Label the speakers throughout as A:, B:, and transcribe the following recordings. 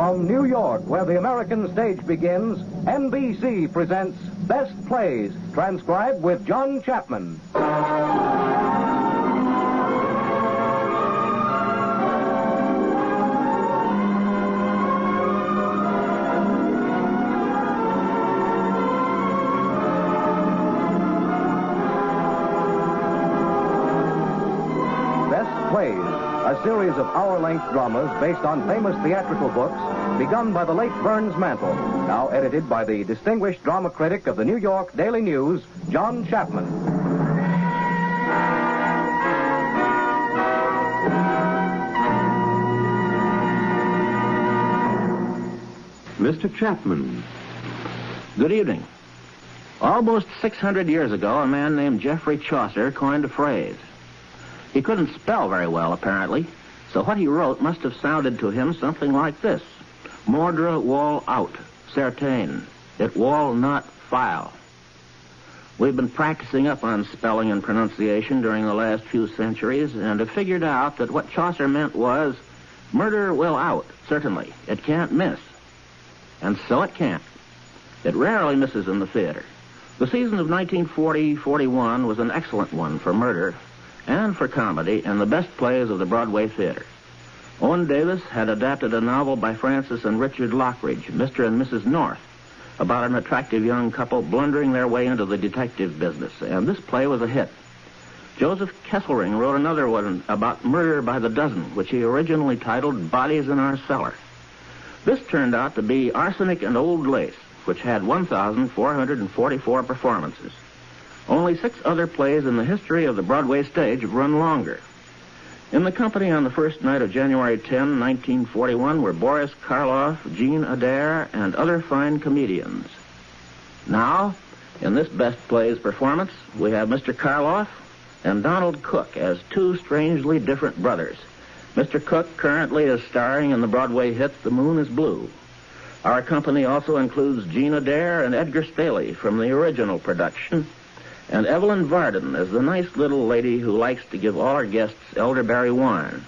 A: From New York, where the American stage begins, NBC presents Best Plays, transcribed with John Chapman. Best Plays, a series of hour-length dramas based on famous theatrical books, begun by the late Burns Mantle, now edited by the distinguished drama critic of the New York Daily News, John Chapman.
B: Mr. Chapman. Good evening. Almost 600 years ago, a man named Geoffrey Chaucer coined a phrase. He couldn't spell very well, apparently, so what he wrote must have sounded to him something like this. Mordre wall out, certain, it wall not file. We've been practicing up on spelling and pronunciation during the last few centuries and have figured out that what Chaucer meant was, murder will out, certainly. It can't miss. And so it can't. It rarely misses in the theater. The season of 1940-41 was an excellent one for murder and for comedy and the best plays of the Broadway theater. Owen Davis had adapted a novel by Francis and Richard Lockridge, Mr. and Mrs. North, about an attractive young couple blundering their way into the detective business, and this play was a hit. Joseph Kesselring wrote another one about murder by the dozen, which he originally titled Bodies in Our Cellar. This turned out to be Arsenic and Old Lace, which had 1,444 performances. Only 6 other plays in the history of the Broadway stage have run longer. In the company on the first night of January 10, 1941, were Boris Karloff, Jean Adair, and other fine comedians. Now, in this Best Plays performance, we have Mr. Karloff and Donald Cook as 2 strangely different brothers. Mr. Cook currently is starring in the Broadway hit The Moon is Blue. Our company also includes Jean Adair and Edgar Staley from the original production, and Evelyn Varden as the nice little lady who likes to give all our guests elderberry wine.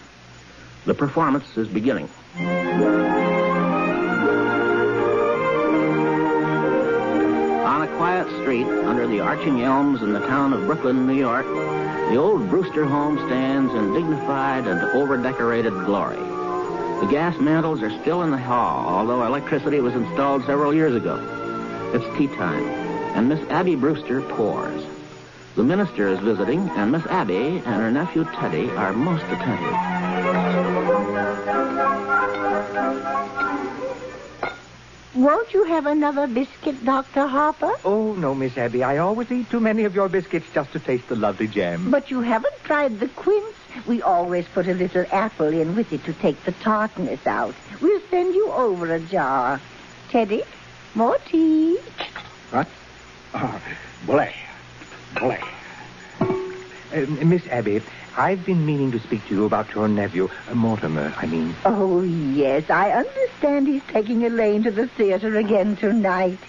B: The performance is beginning. On a quiet street under the arching elms in the town of Brooklyn, New York, the old Brewster home stands in dignified and over-decorated glory. The gas mantles are still in the hall, although electricity was installed several years ago. It's tea time, and Miss Abby Brewster pours. The minister is visiting, and Miss Abby and her nephew Teddy are most attentive.
C: Won't you have another biscuit, Dr. Harper?
D: Oh, no, Miss Abby. I always eat too many of your biscuits just to taste the lovely jam.
C: But you haven't tried the quince. We always put a little apple in with it to take the tartness out. We'll send you over a jar. Teddy, more tea.
D: What? Bully. Miss Abby, I've been meaning to speak to you about your nephew, Mortimer, I mean.
C: Oh, yes, I understand he's taking Elaine to the theater again tonight.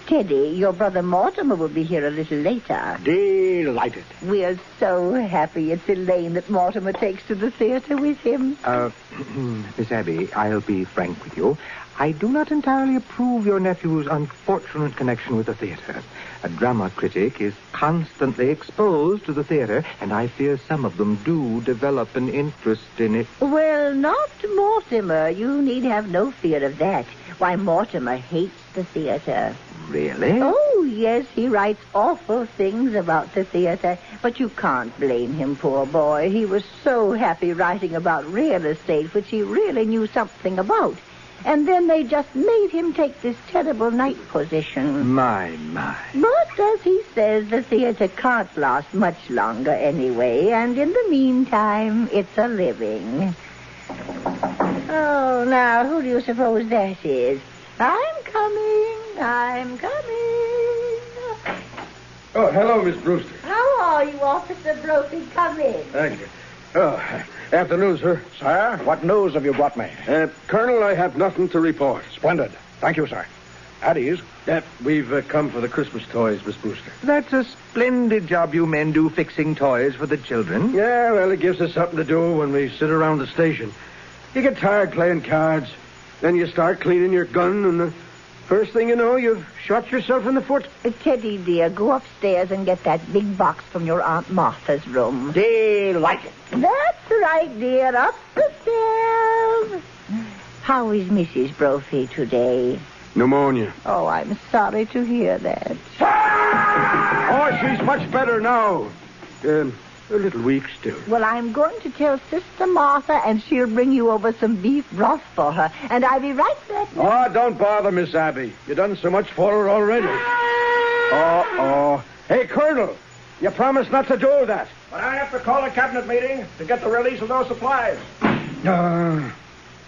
C: Teddy, your brother Mortimer will be here a little later.
D: Delighted.
C: We're so happy it's Elaine that Mortimer takes to the theater with him.
D: Miss Abby, I'll be frank with you. I do not entirely approve your nephew's unfortunate connection with the theater. A drama critic is constantly exposed to the theater, and I fear some of them do develop an interest in it.
C: Well, not Mortimer. You need have no fear of that. Why, Mortimer hates the theater.
D: Really?
C: Oh, yes, he writes awful things about the theater. But you can't blame him, poor boy. He was so happy writing about real estate, which he really knew something about. And then they just made him take this terrible night position.
D: My.
C: But, as he says, the theater can't last much longer anyway, and in the meantime, it's a living. Oh, now, who do you suppose that is? I'm coming.
E: Oh, hello, Miss Brewster.
C: How are you, Officer Brophy? Come in.
E: Thank you. Oh, afternoon, sir.
F: Sir, what news have you brought me?
E: Colonel, I have nothing to report.
F: Splendid. Thank you, sir. At ease.
E: We've come for the Christmas toys, Miss Brewster.
D: That's a splendid job you men do fixing toys for the children.
E: Yeah, well, it gives us something to do when we sit around the station. You get tired playing cards. Then you start cleaning your gun, and the first thing you know, you've shot yourself in the foot.
C: Teddy, dear, go upstairs and get that big box from your Aunt Martha's room.
F: Delighted.
C: That's right, dear. Up the stairs. How is Mrs. Brophy today?
E: Pneumonia.
C: Oh, I'm sorry to hear that.
E: Oh, she's much better now. A little weak still.
C: Well, I'm going to tell Sister Martha, and she'll bring you over some beef broth for her. And I'll be right back.
E: Oh, don't bother, Miss Abby. You've done so much for her already. Oh. Hey, Colonel, you promised not to do that.
F: But I have to call a cabinet meeting to get the release of those supplies.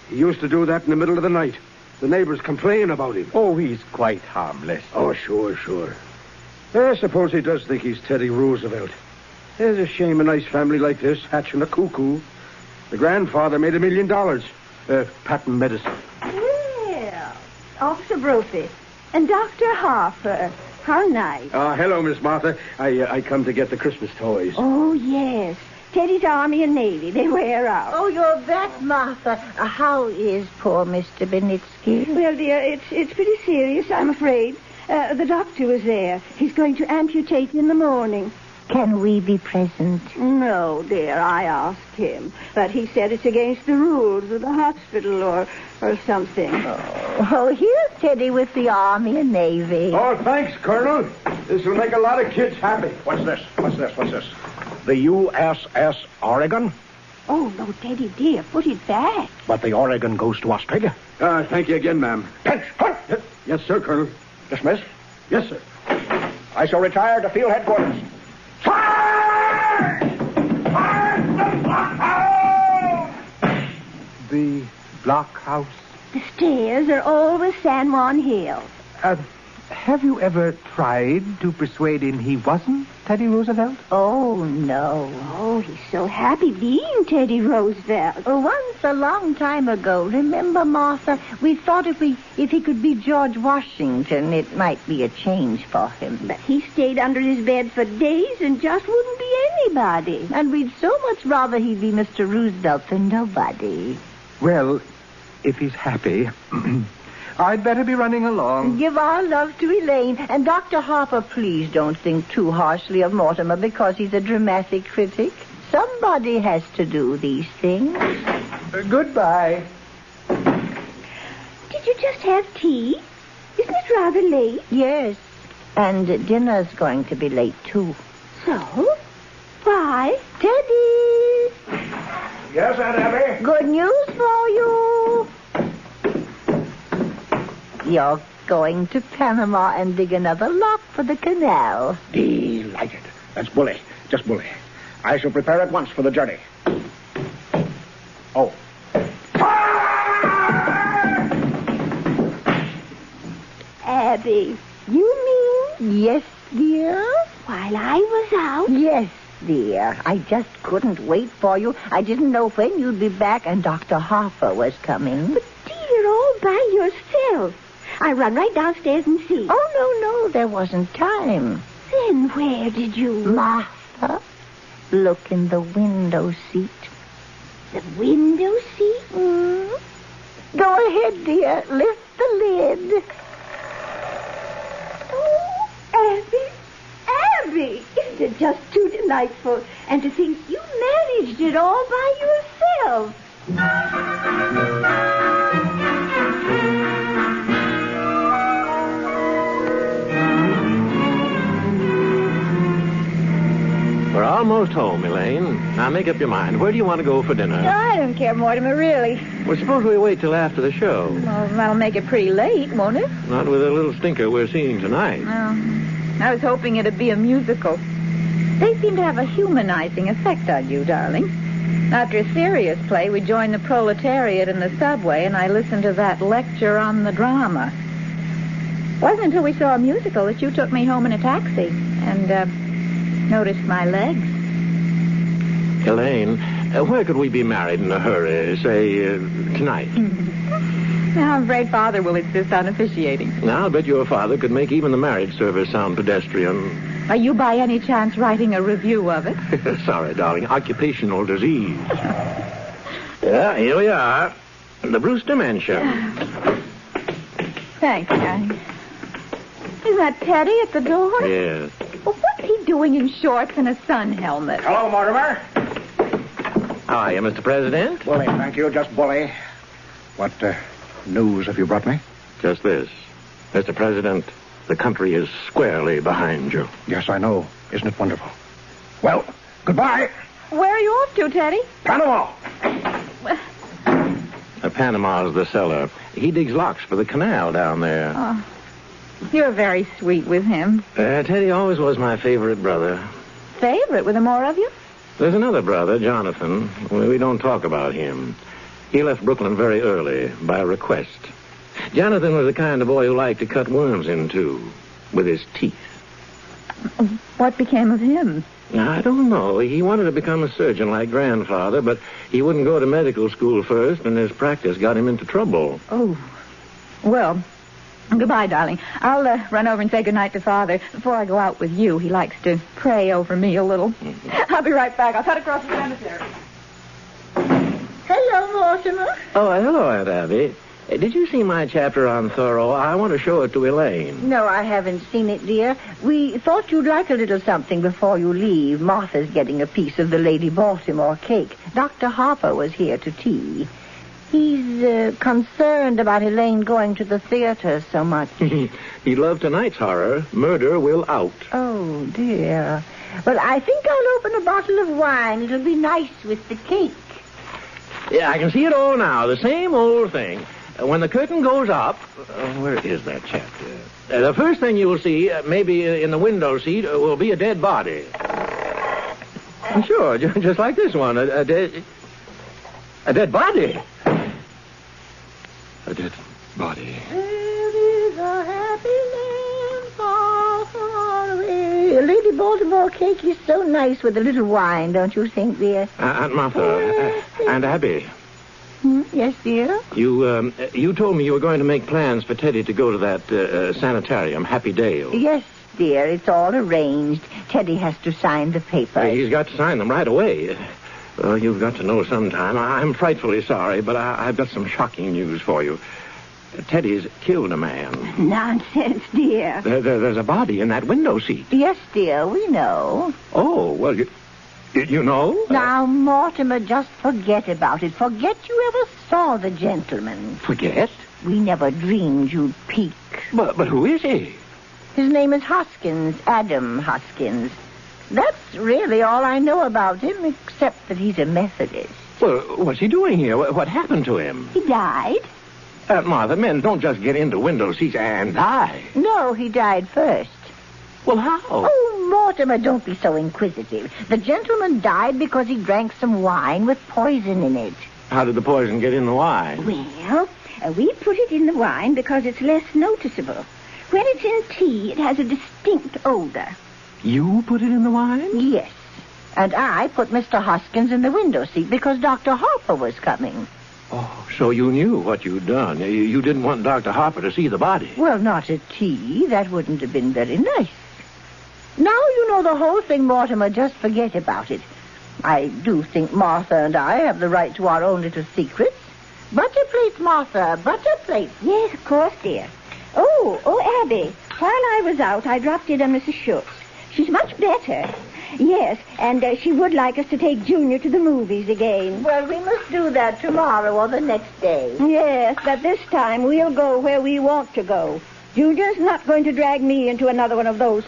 E: He used to do that in the middle of the night. The neighbors complain about him.
D: Oh, he's quite harmless.
E: Oh, sure. I suppose he does think he's Teddy Roosevelt. It's a shame a nice family like this hatching a cuckoo. The grandfather made $1 million. Patent medicine.
G: Well, Officer Brophy and Dr. Harper. How nice.
E: Hello, Miss Martha. I come to get the Christmas toys.
G: Oh, yes. Teddy's Army and Navy. They wear out.
C: Oh, you're back, Martha. How is poor Mr. Benitsky?
G: Well, dear, it's pretty serious, I'm afraid. The doctor was there. He's going to amputate in the morning.
C: Can we be present?
G: No, dear, I asked him. But he said it's against the rules of the hospital or something.
C: Oh, here's Teddy with the Army and Navy.
E: Oh, thanks, Colonel. This will make a lot of kids happy.
F: What's this? The USS Oregon?
G: Oh, no, Teddy, dear, put it back.
F: But the Oregon goes to Australia.
E: Thank you again, ma'am.
F: Pinch, hunt.
E: Yes, sir, Colonel.
F: Dismissed.
E: Yes, sir.
F: I shall retire to field headquarters. Fire! Fire the blockhouse!
D: The blockhouse?
G: The stairs are always San Juan Hill.
D: Have you ever tried to persuade him he wasn't Teddy Roosevelt?
C: Oh, no.
G: Oh, he's so happy being Teddy Roosevelt.
C: Once a long time ago, remember, Martha, we thought if he could be George Washington, it might be a change for him.
G: But he stayed under his bed for days and just wouldn't be anybody.
C: And we'd so much rather he'd be Mr. Roosevelt than nobody.
D: Well, if he's happy, I'd better be running along.
C: Give our love to Elaine. And Dr. Harper, please don't think too harshly of Mortimer because he's a dramatic critic. Somebody has to do these things.
D: Goodbye.
G: Did you just have tea? Isn't it rather late?
C: Yes. And dinner's going to be late, too.
G: So? Why?
C: Teddy!
F: Yes, Aunt Abby?
C: Good news for you. You're going to Panama and dig another lock for the canal.
F: Delighted. That's bully. Just bully. I shall prepare at once for the journey. Oh.
G: Abby, you mean?
C: Yes, dear?
G: While I was out?
C: Yes, dear. I just couldn't wait for you. I didn't know when you'd be back, and Dr. Harper was coming.
G: But, dear, all by yourself. I run right downstairs and see.
C: Oh, no, there wasn't time.
G: Then where did you...
C: Martha, look in the window seat.
G: The window seat?
C: Go ahead, dear. Lift the lid.
G: Oh, Abby, isn't it just too delightful? And to think you managed it all by yourself.
B: We're almost home, Elaine. Now make up your mind. Where do you want to go for dinner?
H: I don't care, Mortimer, really.
B: Well, suppose we wait till after the show.
H: Well, that'll make it pretty late, won't it?
B: Not with a little stinker we're seeing tonight.
H: Well, I was hoping it'd be a musical. They seem to have a humanizing effect on you, darling. After a serious play, we joined the proletariat in the subway, and I listened to that lecture on the drama. It wasn't until we saw a musical that you took me home in a taxi and noticed my legs.
B: Elaine, where could we be married in a hurry? Say, tonight.
H: Now, I'm afraid Father will insist on officiating.
B: Now, I'll bet your father could make even the marriage service sound pedestrian.
H: Are you by any chance writing a review of it?
B: Sorry, darling. Occupational disease. Yeah, here we are. The Brewster Mansion.
H: Thanks, darling. Is that Teddy at the door?
B: Yes.
H: Well, what's he doing in shorts and a sun helmet?
F: Hello, Mortimer.
B: How are you, Mr. President?
F: Bully, thank you. Just bully. What news have you brought me?
B: Just this. Mr. President, the country is squarely behind you.
F: Yes, I know. Isn't it wonderful? Well, goodbye.
H: Where are you off to, Teddy?
F: Panama.
B: Panama's the cellar. He digs locks for the canal down there.
H: Oh, you're very sweet with him.
B: Teddy always was my favorite brother.
H: Favorite? Were there more of you?
B: There's another brother, Jonathan. We don't talk about him. He left Brooklyn very early, by request. Jonathan was the kind of boy who liked to cut worms in two with his teeth.
H: What became of him?
B: I don't know. He wanted to become a surgeon like Grandfather, but he wouldn't go to medical school first, and his practice got him into trouble.
H: Oh. Well, goodbye, darling. I'll run over and say goodnight to Father before I go out with you. He likes to pray over me a little. Mm-hmm. I'll be right back. I'll cut across the cemetery.
C: Hello, Mortimer.
B: Oh, hello, Aunt Abby. Did you see my chapter on Thoreau? I want to show it to Elaine.
C: No, I haven't seen it, dear. We thought you'd like a little something before you leave. Martha's getting a piece of the Lady Baltimore cake. Dr. Harper was here to tea. He's concerned about Elaine going to the theater so much.
B: He loved tonight's horror. Murder will out.
C: Oh, dear. Well, I think I'll open a bottle of wine. It'll be nice with the cake.
B: Yeah, I can see it all now. The same old thing. When the curtain goes up... where is that chapter? The first thing you'll see, maybe in the window seat, will be a dead body. Sure, just like this one. A dead body. A dead body.
C: There is a happy land far, far away. Lady Baltimore cake is so nice with a little wine, don't you think, dear?
B: Aunt Martha, Aunt Abby.
C: Yes, dear?
B: You told me you were going to make plans for Teddy to go to that sanitarium, Happy Dale.
C: Yes, dear. It's all arranged. Teddy has to sign the papers.
B: He's got to sign them right away. You've got to know sometime. I'm frightfully sorry, but I've got some shocking news for you. Teddy's killed a man.
C: Nonsense, dear.
B: There's a body in that window seat.
C: Yes, dear, we know.
B: Oh, well, you know?
C: Now, Mortimer, just forget about it. Forget you ever saw the gentleman.
B: Forget?
C: We never dreamed you'd peek.
B: But who is he?
C: His name is Hoskins, Adam Hoskins. That's really all I know about him, except that he's a Methodist.
B: Well, what's he doing here? What happened to him?
C: He died.
B: Martha, men don't just get into window seats and die.
C: No, he died first.
B: Well, how?
C: Oh, Mortimer, don't be so inquisitive. The gentleman died because he drank some wine with poison in it.
B: How did the poison get in the wine?
G: Well, we put it in the wine because it's less noticeable. When it's in tea, it has a distinct odor.
B: You put it in the wine?
C: Yes. And I put Mr. Hoskins in the window seat because Dr. Harper was coming.
B: Oh, so you knew what you'd done. You didn't want Dr. Harper to see the body.
C: Well, not at tea. That wouldn't have been very nice. Now you know the whole thing, Mortimer. Just forget about it. I do think Martha and I have the right to our own little secrets. Butter plates, Martha. Butter plates.
G: Yes, of course, dear. Oh, Abby. While I was out, I dropped in on Mrs. Schultz. She's much better. Yes, and she would like us to take Junior to the movies again.
C: Well, we must do that tomorrow or the next day.
G: Yes, but this time we'll go where we want to go. Junior's not going to drag me into another one of those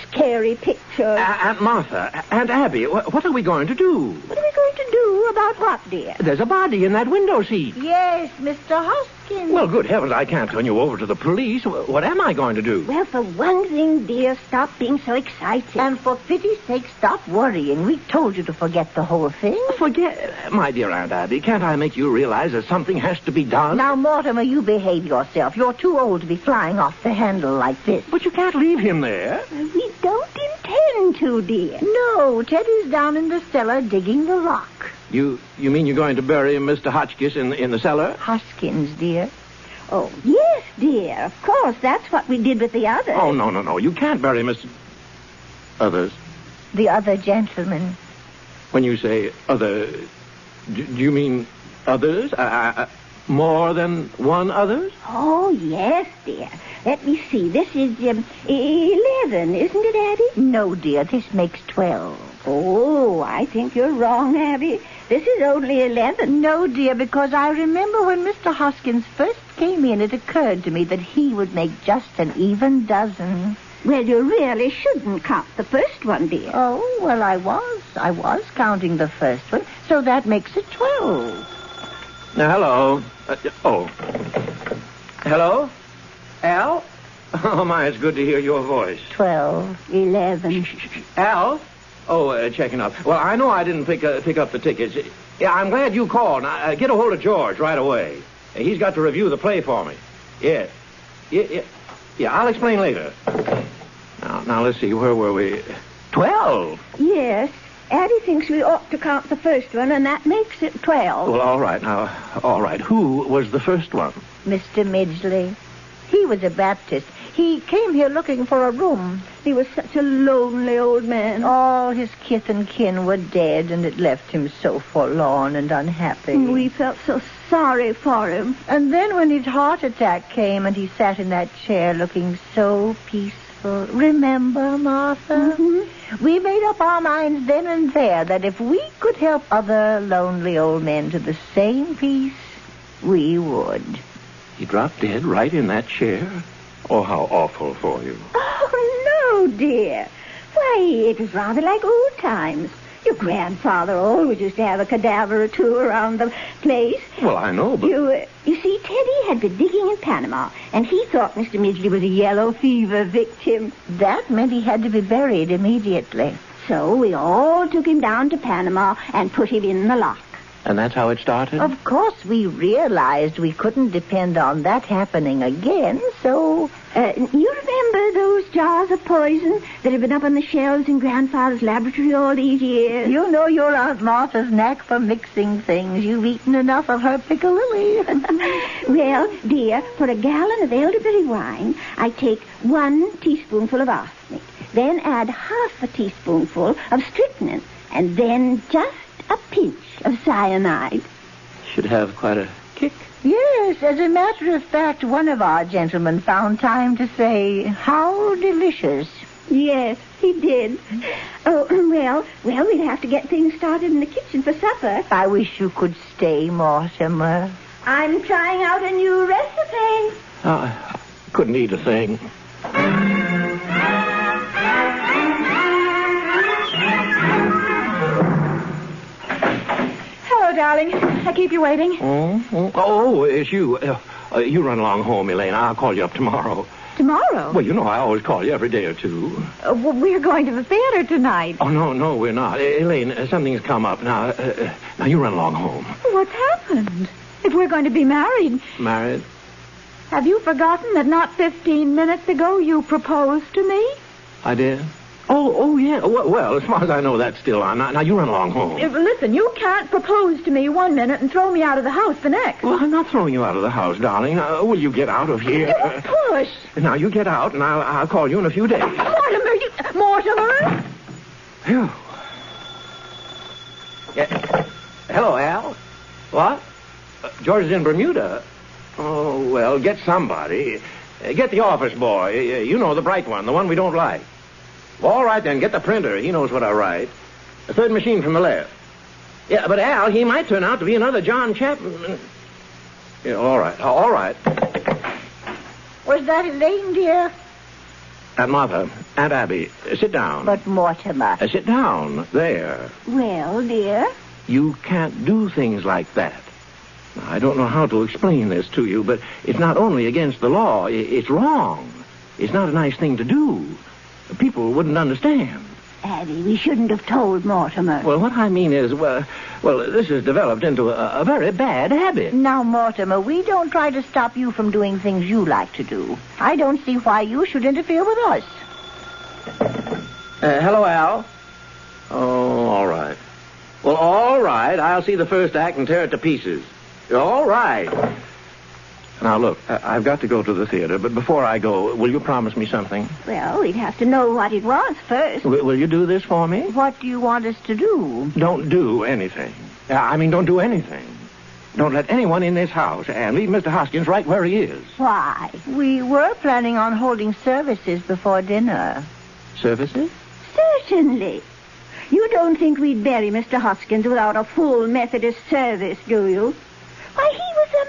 G: scary pictures.
B: Aunt Martha, Aunt Abby, what are we going to do?
G: What are we going to do about what, dear?
B: There's a body in that window seat.
C: Yes, Mr. Hoskins.
B: Well, good heavens, I can't turn you over to the police. What am I going to do?
G: Well, for one thing, dear, stop being so excited.
C: And for pity's sake, stop worrying. We told you to forget the whole thing.
B: Forget? My dear Aunt Abby, can't I make you realize that something has to be done?
C: Now, Mortimer, you behave yourself. You're too old to be flying off the handle like this.
B: But you can't leave him there.
G: We don't intend to, dear.
C: No, Teddy's down in the cellar digging the rock.
B: You mean you're going to bury Mr. Hotchkiss in the cellar?
C: Hoskins, dear.
G: Oh, yes, dear. Of course, that's what we did with the others.
B: Oh, no. You can't bury Mr. Others.
C: The other gentleman.
B: When you say other, do you mean others?
I: More than one others?
G: Oh, yes, dear. Let me see. This is 11, isn't it, Abby?
C: No, dear, this makes 12.
G: Oh, I think you're wrong, Abby. This is only 11.
C: No, dear, because I remember when Mr. Hoskins first came in, it occurred to me that he would make just an even dozen.
G: Well, you really shouldn't count the first one, dear.
C: Oh, well, I was counting the first one, so that makes it 12.
I: Hello. Hello? Al? Oh, my, it's good to hear your voice.
C: 12.
G: 11.
I: Al? Oh, checking up. Well, I know I didn't pick up the tickets. Yeah, I'm glad you called. Now, get a hold of George right away. He's got to review the play for me. Yeah, I'll explain later. Now, let's see. Where were we? 12.
G: Yes. Addie thinks we ought to count the first one, and that makes it 12.
I: Well, all right. Now, all right. Who was the first one?
C: Mr. Midgley. He was a Baptist. He came here looking for a room.
G: He was such a lonely old man.
C: All his kith and kin were dead, and it left him so forlorn and unhappy.
G: We felt so sorry for him.
C: And then when his heart attack came and he sat in that chair looking so peaceful. Remember, Martha?
G: Mm-hmm.
C: We made up our minds then and there that if we could help other lonely old men to the same peace, we would.
I: He dropped dead right in that chair? Oh, how awful for you.
G: Oh, no, dear. Why, it was rather like old times. Your grandfather always used to have a cadaver or two around the place.
I: Well, I know, but...
G: You see, Teddy had been digging in Panama, and he thought Mr. Midgley was a yellow fever victim.
C: That meant he had to be buried immediately.
G: So we all took him down to Panama and put him in the lock.
I: And that's how it started?
C: Of course, we realized we couldn't depend on that happening again, so...
G: You remember those jars of poison that have been up on the shelves in Grandfather's laboratory all these years?
C: You know your Aunt Martha's knack for mixing things. You've eaten enough of her piccalilli.
G: Well, dear, for a gallon of elderberry wine, I take 1 teaspoonful of arsenic, then add half a teaspoonful of strychnine, and then just a pinch of cyanide.
I: Should have quite a kick.
C: Yes, as a matter of fact, one of our gentlemen found time to say, "How delicious."
G: Yes, he did. Oh, well, we'll have to get things started in the kitchen for supper.
C: I wish you could stay, Mortimer.
G: I'm trying out a new recipe.
I: I couldn't eat a thing.
H: Darling, I keep you waiting.
I: Oh, it's you. You run along home, Elaine. I'll call you up tomorrow.
H: Tomorrow?
I: Well, you know I always call you every day or two.
H: Well, we're going to the theater tonight.
I: Oh, no, we're not. Elaine, something's come up. Now you run along home.
H: What's happened? If we're going to be married...
I: Married?
H: Have you forgotten that not 15 minutes ago you proposed to me?
I: I did? Oh, yeah. Well, as far as I know, that's still on. Now, you run along home.
H: Listen, you can't propose to me 1 minute and throw me out of the house the next.
I: Well, I'm not throwing you out of the house, darling. Will you get out of here?
H: Don't push.
I: Now, you get out, and I'll call you in a few days.
H: Mortimer!
I: Phew. Yeah. Hello, Al. What? George is in Bermuda. Oh, well, get somebody. Get the office boy. You know, the bright one, the one we don't like. All right, then, get the printer. He knows what I write. The third machine from the left. Yeah, but Al, he might turn out to be another John Chapman. Yeah, all right.
C: Was that Elaine, dear?
I: Aunt Martha, Aunt Abby, sit down.
C: But Mortimer...
I: sit down. There.
G: Well, dear?
I: You can't do things like that. Now, I don't know how to explain this to you, but it's not only against the law. It's wrong. It's not a nice thing to do. People wouldn't understand.
G: Abby, we shouldn't have told Mortimer.
I: Well, what I mean is, well, this has developed into a very bad habit.
C: Now, Mortimer, we don't try to stop you from doing things you like to do. I don't see why you should interfere with us.
I: Hello, Al. Oh, all right. Well, all right. I'll see the first act and tear it to pieces. All right. Now, look, I've got to go to the theater, but before I go, will you promise me something?
G: Well, we'd have to know what it was first.
I: Will you do this for me?
C: What do you want us to do?
I: Don't do anything. Don't do anything. Don't let anyone in this house, and leave Mr. Hoskins right where he is.
C: Why? We were planning on holding services before dinner.
I: Services?
G: Certainly. You don't think we'd bury Mr. Hoskins without a full Methodist service, do you? Why, he was a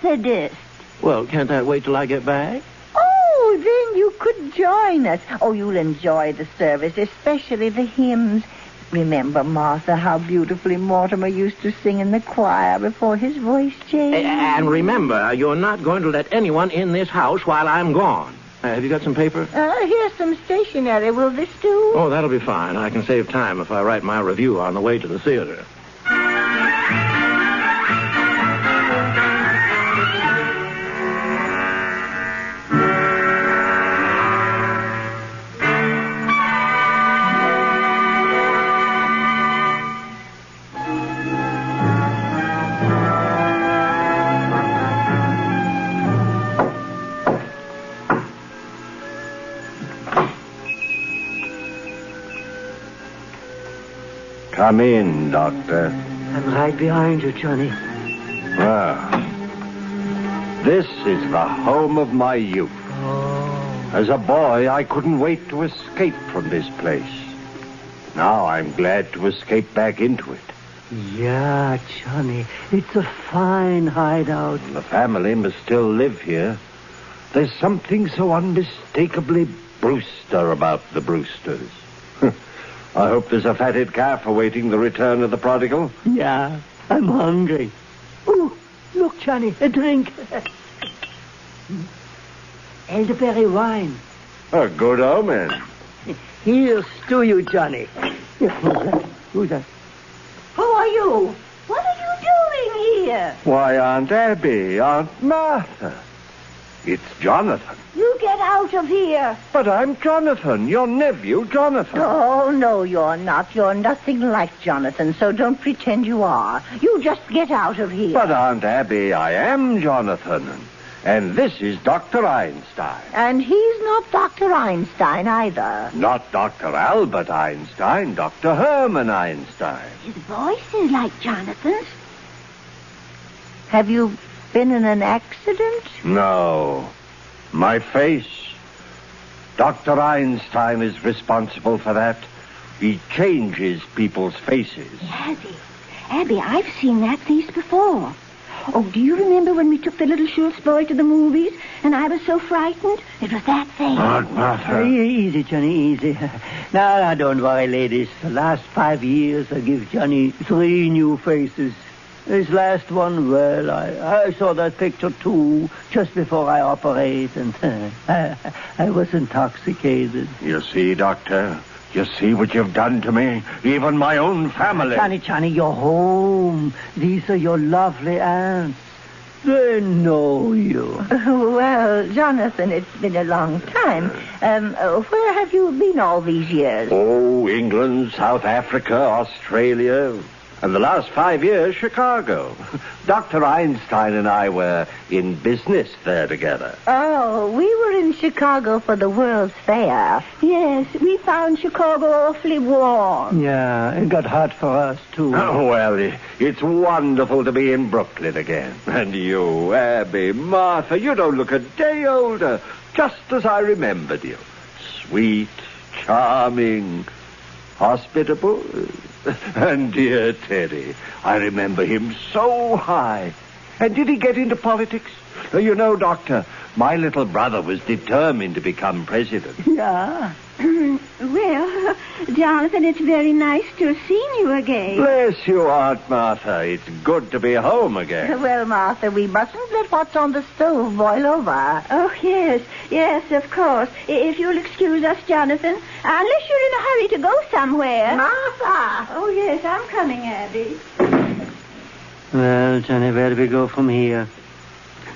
G: Methodist.
I: Well, can't that wait till I get back?
C: Oh, then you could join us. Oh, you'll enjoy the service, especially the hymns. Remember, Martha, how beautifully Mortimer used to sing in the choir before his voice changed?
I: And remember, you're not going to let anyone in this house while I'm gone. Have you got some paper?
C: Here's some stationery. Will this do?
I: Oh, that'll be fine. I can save time if I write my review on the way to the theater.
J: Come in, Doctor.
K: I'm right behind you, Johnny.
J: Well, this is the home of my youth.
K: Oh.
J: As a boy, I couldn't wait to escape from this place. Now I'm glad to escape back into it.
K: Yeah, Johnny. It's a fine hideout.
J: The family must still live here. There's something so unmistakably Brewster about the Brewsters. I hope there's a fatted calf awaiting the return of the prodigal.
K: Yeah, I'm hungry. Oh, look, Johnny, a drink. Elderberry wine.
J: A good omen.
K: Here's to you, Johnny. Who's that?
C: Who are you? What are you doing here?
J: Why, Aunt Abby, Aunt Martha. It's Jonathan.
C: You get out of here.
J: But I'm Jonathan, your nephew, Jonathan.
C: Oh, no, you're not. You're nothing like Jonathan, so don't pretend you are. You just get out of here.
J: But, Aunt Abby, I am Jonathan. And this is Dr. Einstein.
C: And he's not Dr. Einstein either.
J: Not Dr. Albert Einstein, Dr. Herman Einstein.
G: His voice is like Jonathan's.
C: Have you been in an accident?
J: No. My face. Dr. Einstein is responsible for that. He changes people's faces.
G: Abby, I've seen that face before. Oh, do you remember when we took the little Schultz boy to the movies and I was so frightened? It was that face.
J: Aunt Martha.
K: Easy, Johnny, easy. Now, don't worry, ladies. The last 5 years, I give Johnny 3 new faces. This last one, well, I saw that picture, too, just before I operate, and I was intoxicated.
J: You see, Doctor? You see what you've done to me? Even my own family.
K: Johnny, you're home. These are your lovely aunts. They know you.
C: Well, Jonathan, it's been a long time. Where have you been all these years?
J: Oh, England, South Africa, Australia... And the last 5 years, Chicago. Dr. Einstein and I were in business there together.
C: Oh, we were in Chicago for the World's Fair.
G: Yes, we found Chicago awfully warm.
K: Yeah, it got hot for us, too.
J: Oh, well, it's wonderful to be in Brooklyn again. And you, Abby, Martha, you don't look a day older. Just as I remembered you. Sweet, charming, hospitable... And dear Teddy, I remember him so high. And did he get into politics? You know, Doctor, my little brother was determined to become president.
K: Yeah.
G: Well, Jonathan, it's very nice to have seen you again.
J: Bless you, Aunt Martha. It's good to be home again.
C: Well, Martha, we mustn't let what's on the stove boil over.
G: Oh, yes, of course. If you'll excuse us, Jonathan, unless you're in a hurry to go somewhere.
C: Martha!
G: Oh, yes, I'm coming, Abby.
K: Well, Johnny, where do we go from here?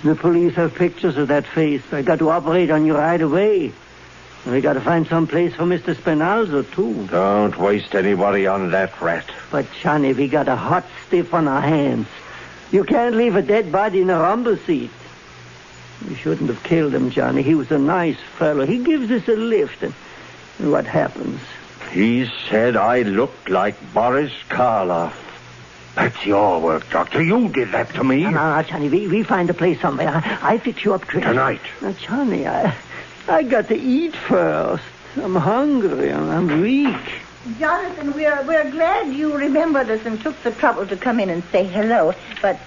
K: The police have pictures of that face. I got to operate on you right away. We got to find some place for Mr. Spinalzo, too.
J: Don't waste any worry on that rat.
K: But, Johnny, we got a hot stiff on our hands. You can't leave a dead body in a rumble seat. We shouldn't have killed him, Johnny. He was a nice fellow. He gives us a lift, and what happens?
J: He said I looked like Boris Karloff. That's your work, Doctor. You did that to me.
K: No, Johnny, we find a place somewhere. I fix you up, critic.
J: Tonight.
K: Now, Johnny, I got to eat first. I'm hungry. I'm weak.
C: Jonathan, we're glad you remembered us and took the trouble to come in and say hello. But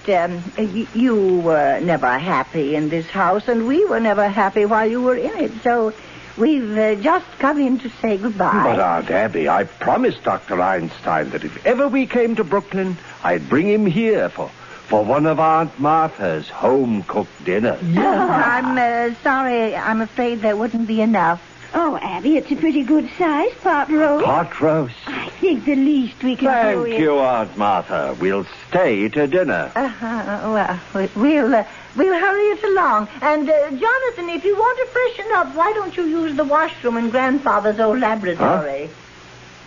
C: you were never happy in this house, and we were never happy while you were in it. So we've just come in to say goodbye.
J: But, Aunt Abby, I promised Dr. Einstein that if ever we came to Brooklyn, I'd bring him here for one of Aunt Martha's home-cooked dinners.
C: I'm sorry. I'm afraid there wouldn't be enough.
G: Oh, Abby, it's a pretty good size pot roast.
J: Pot roast?
G: I think the least we can do is...
J: Thank you, Aunt Martha. We'll stay to dinner.
C: Well, we'll hurry it along. And, Jonathan, if you want to freshen up, why don't you use the washroom in Grandfather's old laboratory?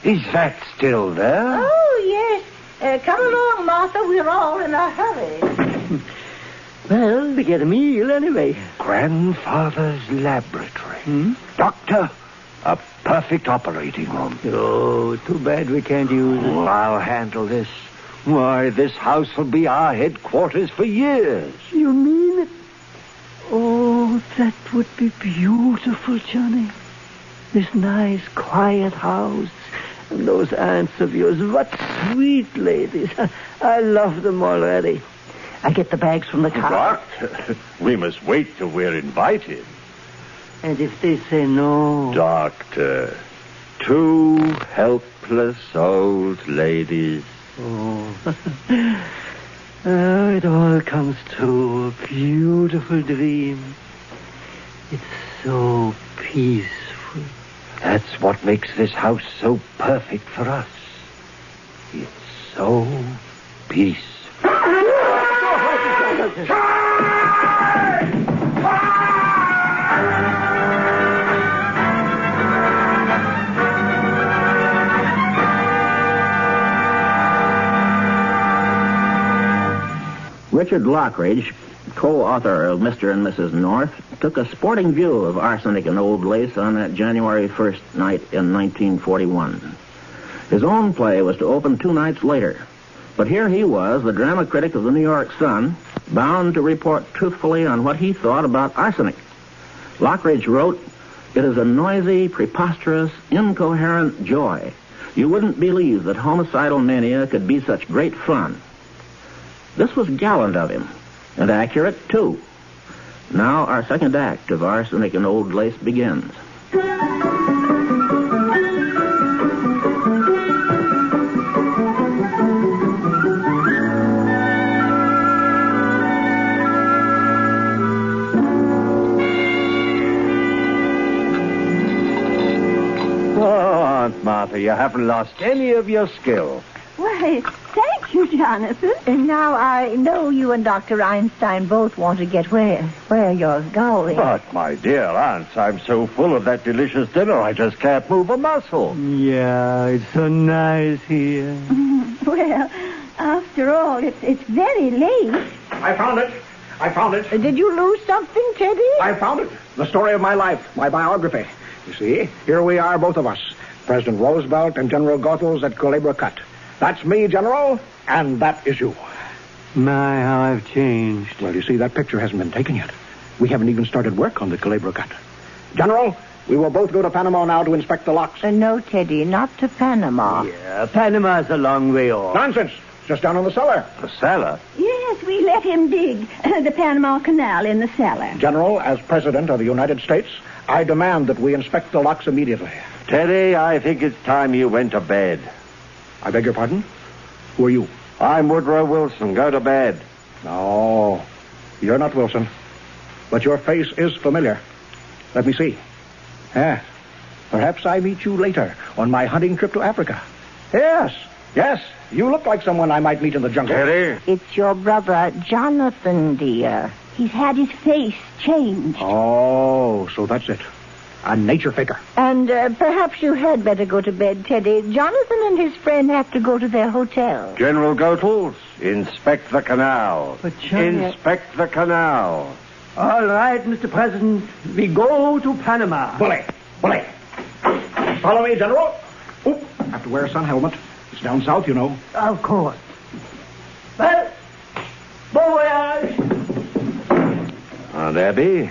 J: Huh? Is that still there?
C: Oh, yes. Come along, Martha. We're all in a hurry.
K: Well, we get a meal anyway.
J: Grandfather's laboratory. Doctor, a perfect operating room.
K: Oh, too bad we can't use it.
J: I'll handle this. Why, this house will be our headquarters for years.
K: You mean it? Oh, that would be beautiful, Johnny. This nice, quiet house. And those aunts of yours, what sweet ladies. I love them already. I get the bags from the car.
J: Doctor, we must wait till we're invited.
K: And if they say no...
J: Doctor, two helpless old ladies.
K: Oh. Oh, it all comes true. A beautiful dream. It's so peaceful.
J: That's what makes this house so perfect for us. It's so peaceful.
B: Richard Lockridge, co-author of Mr. and Mrs. North, took a sporting view of Arsenic and Old Lace on that January 1st night in 1941. His own play was to open 2 nights later. But here he was, the drama critic of the New York Sun, bound to report truthfully on what he thought about arsenic. Lockridge wrote, "It is a noisy, preposterous, incoherent joy. You wouldn't believe that homicidal mania could be such great fun." This was gallant of him, and accurate, too. Now our second act of Arsenic and Old Lace begins.
J: Aunt Martha, you haven't lost any of your skill.
G: Why, thank you, Jonathan.
C: And now I know you and Dr. Einstein both want to get where you're going.
J: But, my dear aunts, I'm so full of that delicious dinner, I just can't move a muscle.
K: Yeah, it's so nice here.
G: Well, after all, it's very late.
F: I found it.
C: Did you lose something, Teddy?
F: I found it. The story of my life, my biography. You see, here we are, both of us. President Roosevelt and General Goethals at Culebra Cut. That's me, General, and that is you.
K: My, how I've changed.
F: Well, you see, that picture hasn't been taken yet. We haven't even started work on the Culebra Cut. General, we will both go to Panama now to inspect the locks.
C: No, Teddy, not to Panama.
K: Yeah, Panama's a long way off.
F: Nonsense. Just down in the cellar.
J: The cellar?
G: Yes, we let him dig the Panama Canal in the cellar.
F: General, as President of the United States, I demand that we inspect the locks immediately.
J: Teddy, I think it's time you went to bed.
F: I beg your pardon? Who are you?
J: I'm Woodrow Wilson. Go to bed.
F: No, you're not Wilson. But your face is familiar. Let me see. Yes. Perhaps I meet you later on my hunting trip to Africa. Yes. You look like someone I might meet in the jungle.
J: Teddy?
C: It's your brother, Jonathan, dear.
G: He's had his face changed.
F: Oh, so that's it. A nature faker.
C: And perhaps you had better go to bed, Teddy. Jonathan and his friend have to go to their hotel.
J: General Goethals, inspect the canal.
K: But Johnny...
J: Inspect the canal.
K: All right, Mr. President. We go to Panama.
F: Bully. Follow me, General. Oop, have to wear a sun helmet. It's down south, you know.
K: Of course. Bon voyage.
J: Aunt Abby,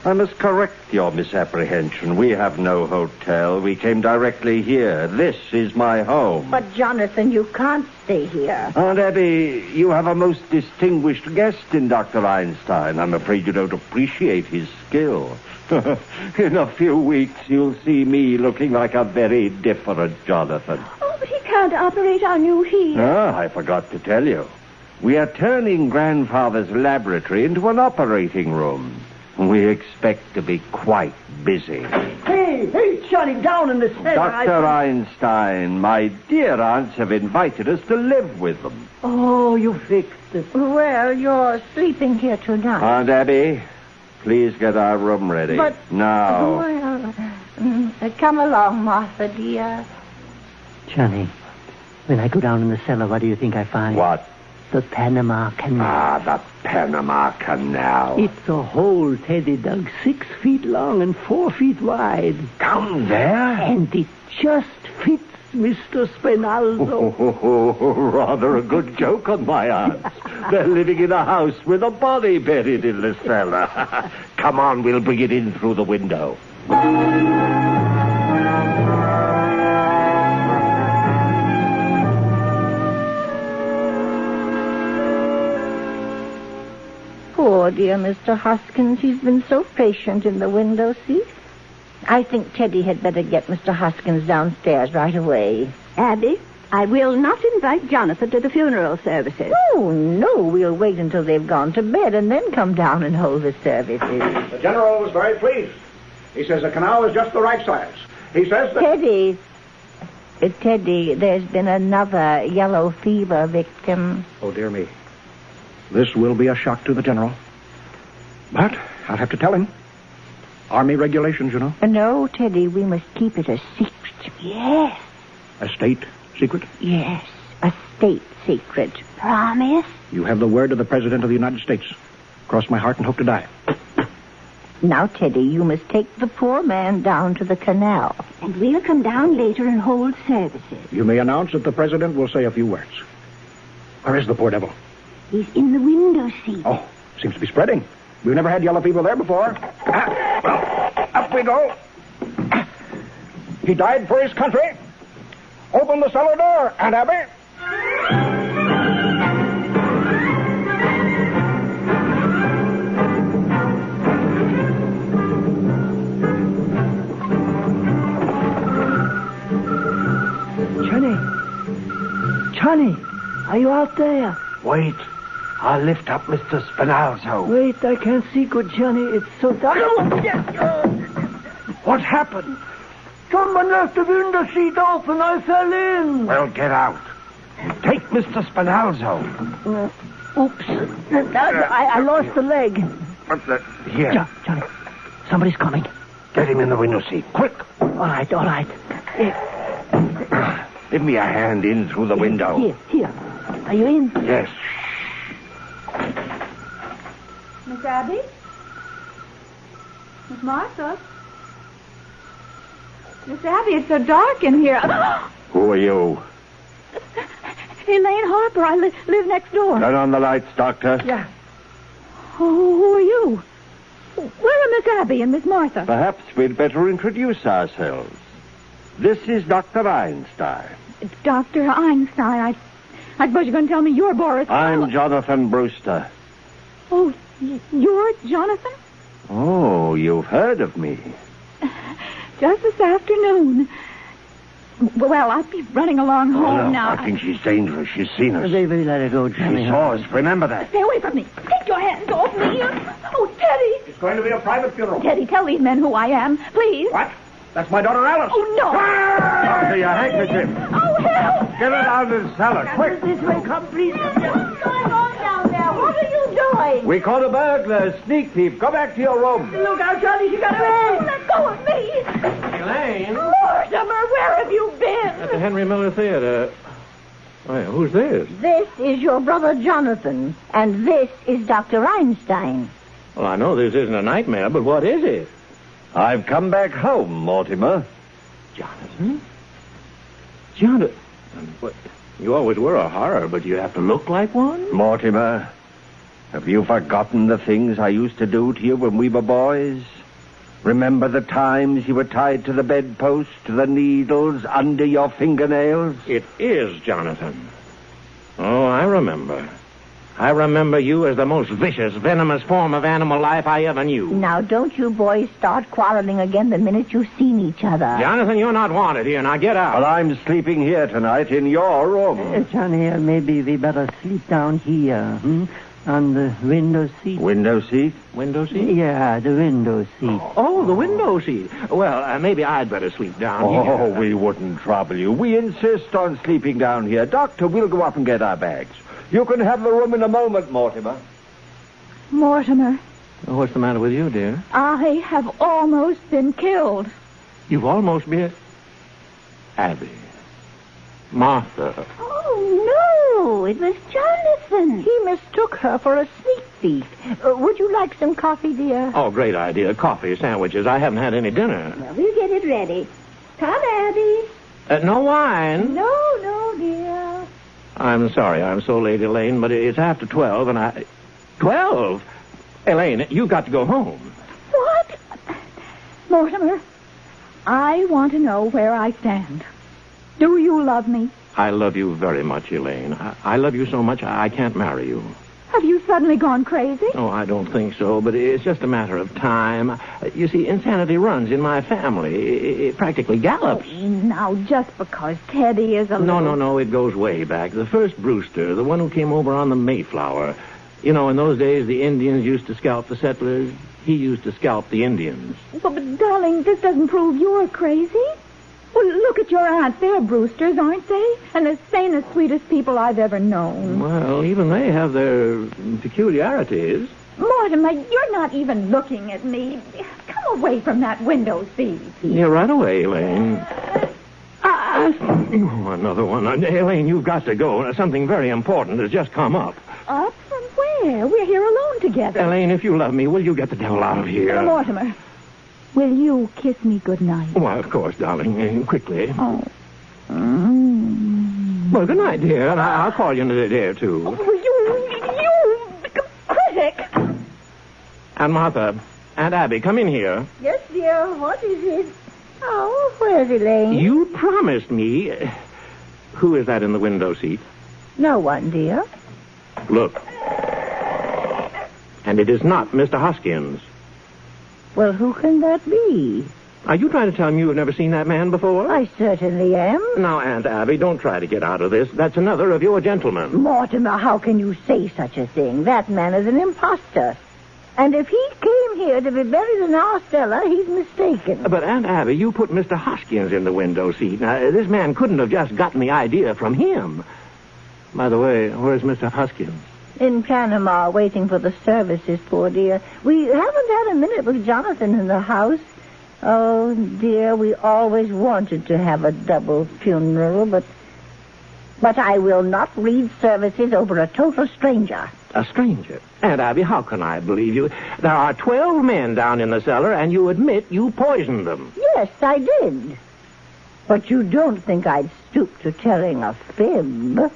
J: I must correct your misapprehension. We have no hotel. We came directly here. This is my home.
C: But, Jonathan, you can't stay here.
J: Aunt Abby, you have a most distinguished guest in Dr. Einstein. I'm afraid you don't appreciate his skill. In a few weeks, you'll see me looking like a very different Jonathan.
G: Oh, but he can't operate on you here.
J: Ah, I forgot to tell you. We are turning Grandfather's laboratory into an operating room. We expect to be quite busy.
K: Hey, Johnny, down in the cellar.
J: Dr. Einstein, my dear aunts have invited us to live with them.
K: Oh, you fixed it.
C: Well, you're sleeping here tonight.
J: Aunt Abby, please get our room ready.
C: But...
J: Now.
C: Well, come along, Martha, dear.
K: Johnny, when I go down in the cellar, what do you think I find?
J: What?
K: The Panama Canal.
J: Ah, the Panama Canal.
K: It's a hole Teddy dug 6 feet long and 4 feet wide.
J: Down there?
K: And it just fits Mr. Spinaldo.
J: Rather a good joke on my aunts. They're living in a house with a body buried in the cellar. Come on, we'll bring it in through the window.
C: Poor dear Mr. Hoskins. He's been so patient in the window seat. I think Teddy had better get Mr. Hoskins downstairs right away.
G: Abby, I will not invite Jonathan to the funeral services.
C: Oh, no. We'll wait until they've gone to bed and then come down and hold the services.
F: The general was very pleased. He says the canal is just the right size. He says that...
C: Teddy, there's been another yellow fever victim.
F: Oh, dear me. This will be a shock to the general. But I'll have to tell him. Army regulations, you know.
C: No, Teddy, we must keep it a secret.
G: Yes.
F: A state secret?
C: Yes, a state secret.
G: Promise?
F: You have the word of the President of the United States. Cross my heart and hope to die.
C: Now, Teddy, you must take the poor man down to the canal.
G: And we'll come down later and hold services.
F: You may announce that the President will say a few words. Where is the poor devil?
G: He's in the window seat.
F: Oh, seems to be spreading. We've never had yellow fever there before. Well, up we go. He died for his country. Open the cellar door, Aunt Abby.
K: Johnny, are you out there?
J: Wait. I'll lift up Mr. Spinalzo.
K: Wait, I can't see good, Johnny. It's so dark.
J: What happened?
K: Someone left the window seat open. I fell in.
J: Well, get out. Take Mr. Spinalzo.
K: Oops. I lost the leg.
J: Here.
K: Johnny, somebody's coming.
J: Get him in the window seat. Quick.
K: All right.
J: Give me a hand in through the window.
K: Here. Are you in?
J: Yes.
H: Miss Abby? Miss Martha? Miss Abby, it's so dark in here.
J: Who are you?
G: Elaine Harper. I live next door.
J: Turn on the lights, Doctor.
G: Yeah. Oh, who are you? Where are Miss Abby and Miss Martha?
J: Perhaps we'd better introduce ourselves. This is Dr. Einstein.
G: Dr. Einstein. I suppose you're going to tell me you're Boris.
J: I'm Jonathan Brewster.
G: Oh, you're Jonathan?
J: Oh, you've heard of me.
G: Just this afternoon. Well, I'll be running along home now.
J: I think she's dangerous. She's seen us.
K: Baby, let her go, Johnny.
J: She saw us. Remember that.
G: Stay away from me. Take your hands off me. Oh, Teddy.
F: It's going to be a private funeral.
G: Teddy, tell these men who I am, please.
F: What? That's my daughter Alice.
G: Oh, no.
J: Doctor, your handkerchief.
G: Oh, help.
J: Get it out of the cellar, quick.
K: This way, come, please.
C: What's going on down there? What are you doing?
J: We caught a burglar, a sneak thief. Go back to your room.
K: Look out, Johnny. She got away.
G: Let go of me.
I: Elaine?
G: Mortimer, where have you been?
I: At the Henry Miller Theater. Well, who's this?
C: This is your brother Jonathan, and this is Dr. Einstein.
I: Well, I know this isn't a nightmare, but what is it?
J: I've come back home, Mortimer.
I: Jonathan? Jonathan? What? You always were a horror, but you have to look like one?
J: Mortimer, Have you forgotten the things I used to do to you when we were boys? Remember the times you were tied to the bedpost, to the needles under your fingernails?
I: It is, Jonathan. Oh, I remember. I remember you as the most vicious, venomous form of animal life I ever knew.
C: Now, don't you boys start quarreling again the minute you've seen each other.
I: Jonathan, you're not wanted here. Now get out.
J: Well, I'm sleeping here tonight in your room.
K: Johnny, maybe we better sleep down here, on the window seat.
J: Window seat?
I: Window seat?
K: Yeah, the window seat.
I: Oh, the window seat. Well, maybe I'd better sleep down here.
J: Oh, we wouldn't trouble you. We insist on sleeping down here. Doctor, we'll go up and get our bags. You can have the room in a moment, Mortimer.
H: Mortimer,
I: What's the matter with you, dear?
H: I have almost been killed.
I: You've almost been... Abby. Martha.
C: Oh, no, it was Jonathan. He mistook her for a sneak thief. Would you like some coffee, dear?
I: Oh, great idea. Coffee, sandwiches. I haven't had any dinner.
G: Well, we'll get it ready. Come, Abby.
I: No wine.
C: No, dear.
I: I'm sorry I'm so late, Elaine, but it's after 12, and I... 12? Elaine, you've got to go home.
H: What? Mortimer, I want to know where I stand. Do you love me?
I: I love you very much, Elaine. I love you so much I can't marry you.
H: Have you suddenly gone crazy?
I: Oh, I don't think so, but it's just a matter of time. You see, insanity runs in my family. It practically gallops.
H: Now, just because Teddy is a little...
I: No, it goes way back. The first Brewster, the one who came over on the Mayflower. You know, in those days, the Indians used to scalp the settlers. He used to scalp the Indians.
H: But, darling, this doesn't prove you're crazy. Well, look at your aunts. They're Brewsters, aren't they? And the sanest, sweetest people I've ever known.
I: Well, even they have their peculiarities.
H: Mortimer, you're not even looking at me. Come away from that window seat.
I: Yeah, right away, Elaine. Oh, another one. Elaine, you've got to go. Something very important has just come up.
H: Up from where? We're here alone together.
I: Elaine, if you love me, will you get the devil out of here?
H: Mortimer, will you kiss me goodnight?
I: Why, of course, darling. Quickly.
H: Oh.
I: Well, good night, dear. And I'll call you in a day or two.
H: You critic.
I: And Martha, Aunt Abby, come in here.
C: Yes, dear. What is it? Oh, where's Elaine?
I: You promised me... Who is that in the window seat?
C: No one, dear.
I: Look. And it is not Mr. Hoskins.
C: Well, who can that be?
I: Are you trying to tell me you've never seen that man before?
C: I certainly am.
I: Now, Aunt Abby, don't try to get out of this. That's another of your gentlemen.
C: Mortimer, how can you say such a thing? That man is an imposter. And if he came here to be buried in our cellar, he's mistaken.
I: But, Aunt Abby, you put Mr. Hoskins in the window seat. Now, this man couldn't have just gotten the idea from him. By the way, where's Mr. Hoskins?
C: In Panama, waiting for the services, poor dear. We haven't had a minute with Jonathan in the house. Oh, dear, we always wanted to have a double funeral, but I will not read services over a total stranger.
I: A stranger? Aunt Abby, how can I believe you? There are 12 men down in the cellar, and you admit you poisoned them.
C: Yes, I did. But you don't think I'd stoop to telling a fib.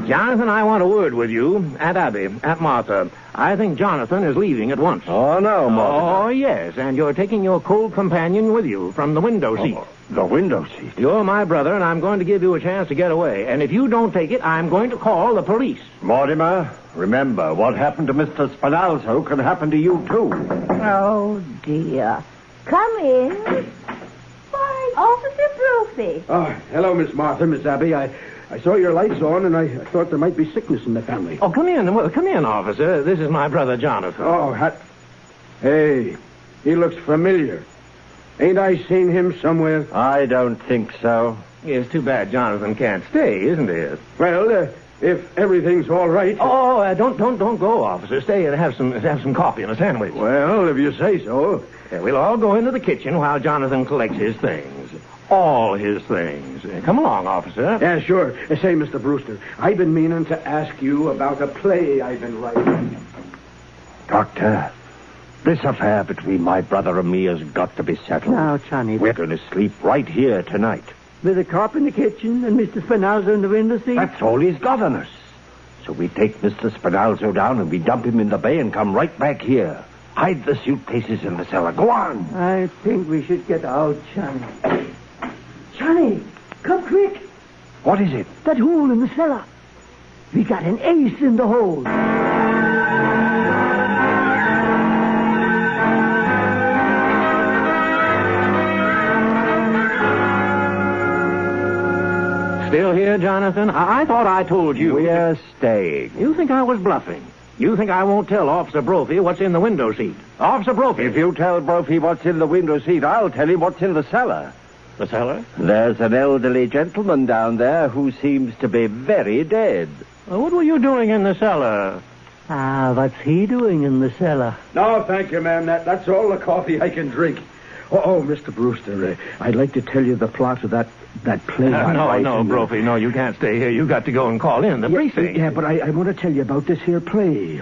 I: Jonathan, I want a word with you. Aunt Abby, Aunt Martha. I think Jonathan is leaving at once.
J: Oh, no, Mortimer.
I: Oh, yes, and you're taking your cold companion with you from the window seat.
J: The window seat?
I: You're my brother, and I'm going to give you a chance to get away. And if you don't take it, I'm going to call the police.
J: Mortimer, remember, what happened to Mr. Spinalzo can happen to you, too.
C: Oh, dear. Come in. Why, Officer Brophy.
E: Oh, hello, Miss Martha, Miss Abby. I saw your lights on, and I thought there might be sickness in the family.
I: Oh, come in. Well, come in, officer. This is my brother, Jonathan.
E: Oh, Hey, he looks familiar. Ain't I seen him somewhere?
J: I don't think so.
I: It's too bad Jonathan can't stay, isn't it?
E: Well, if everything's all right.
I: Oh, don't go, officer. Stay and have some coffee and a sandwich.
E: Well, if you say so.
I: We'll all go into the kitchen while Jonathan collects his things. All his things. Come along, officer.
E: Yeah, sure. Say, Mr. Brewster, I've been meaning to ask you about a play I've been writing.
J: Doctor, This affair between my brother and me has got to be settled.
K: Now, Johnny.
J: We're going to sleep right here tonight.
K: With a cop in the kitchen and Mr. Spinalzo in the window seat?
J: That's all he's got on us. So we take Mr. Spinalzo down and we dump him in the bay and come right back here. Hide the suitcases in the cellar. Go on.
K: I think we should get out, Johnny. Johnny, come quick.
J: What is it?
K: That hole in the cellar. We got an ace in the hole.
I: Still here, Jonathan? I thought I told you.
J: We're staying.
I: You think I was bluffing? You think I won't tell Officer Brophy what's in the window seat? Officer Brophy!
J: If you tell Brophy what's in the window seat, I'll tell him what's in the cellar.
I: The cellar?
J: There's an elderly gentleman down there who seems to be very dead.
I: What were you doing in the cellar?
K: What's he doing in the cellar?
E: No, thank you, ma'am. That's all the coffee I can drink. Oh, Mr. Brewster, I'd like to tell you the plot of that play.
I: No, Brophy, no, you can't stay here. You got to go and call in the precinct.
E: Yeah, but I want to tell you about this here play.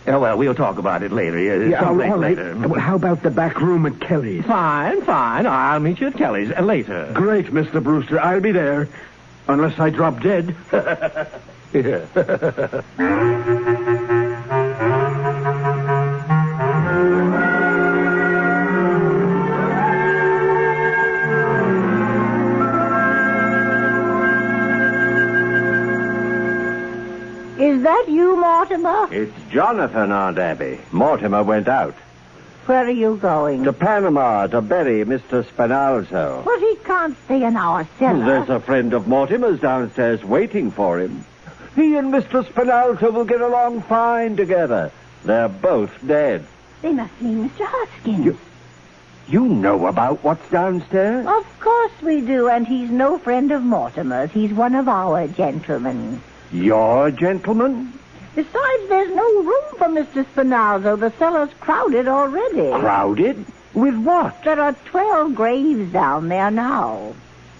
I: Yeah, well, we'll talk about it later.
E: All right.
I: Later.
E: Well, how about the back room at Kelly's?
I: Fine. I'll meet you at Kelly's later.
E: Great, Mr. Brewster. I'll be there. Unless I drop dead.
I: Yeah.
C: Is that you, Mortimer?
J: It's Jonathan, Aunt Abby. Mortimer went out.
C: Where are you going?
J: To Panama to bury Mr. Spinalzo.
C: But he can't stay in our cellar.
J: There's a friend of Mortimer's downstairs waiting for him. He and Mr. Spinalzo will get along fine together. They're both dead.
G: They must mean Mr. Hoskins.
J: You know about what's downstairs?
C: Of course we do, and he's no friend of Mortimer's. He's one of our gentlemen.
J: Your gentleman?
C: Besides, there's no room for Mr. Spinalzo. The cellar's crowded already.
J: Crowded? With what?
C: There are 12 graves down there now.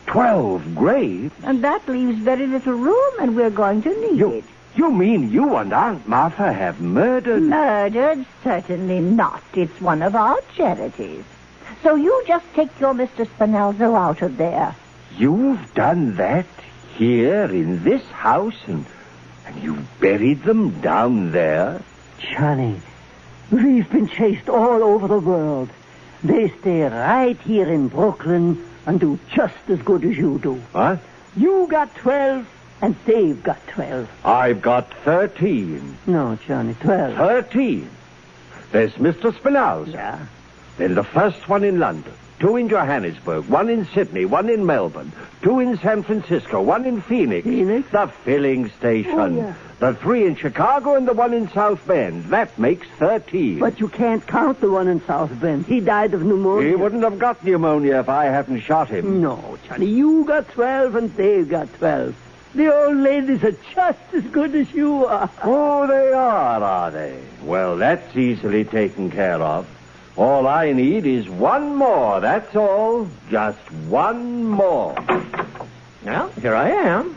J: 12 graves?
C: And that leaves very little room, and we're going to need it.
J: You mean you and Aunt Martha have murdered?
C: Murdered? Certainly not. It's one of our charities. So you just take your Mr. Spinalzo out of there.
J: You've done that here in this house and you buried them down there?
K: Johnny, we've been chased all over the world. They stay right here in Brooklyn and do just as good as you do.
J: What?
K: You got 12 and they've got 12.
J: I've got 13.
K: No, Johnny, 12.
J: 13? There's Mr. Spinalzo.
K: Yeah.
J: Then the first one in London, 2 in Johannesburg, 1 in Sydney, 1 in Melbourne, 2 in San Francisco, 1 in Phoenix.
K: Phoenix?
J: The filling station.
K: Oh, yeah.
J: The 3 in Chicago and the 1 in South Bend. That makes 13.
K: But you can't count the one in South Bend. He died of pneumonia.
J: He wouldn't have got pneumonia if I hadn't shot him.
K: No, Johnny, you got 12 and they've got 12. The old ladies are just as good as you are.
J: Oh, they are they? Well, that's easily taken care of. All I need is 1 more, that's all. Just 1 more.
I: Well, here I am.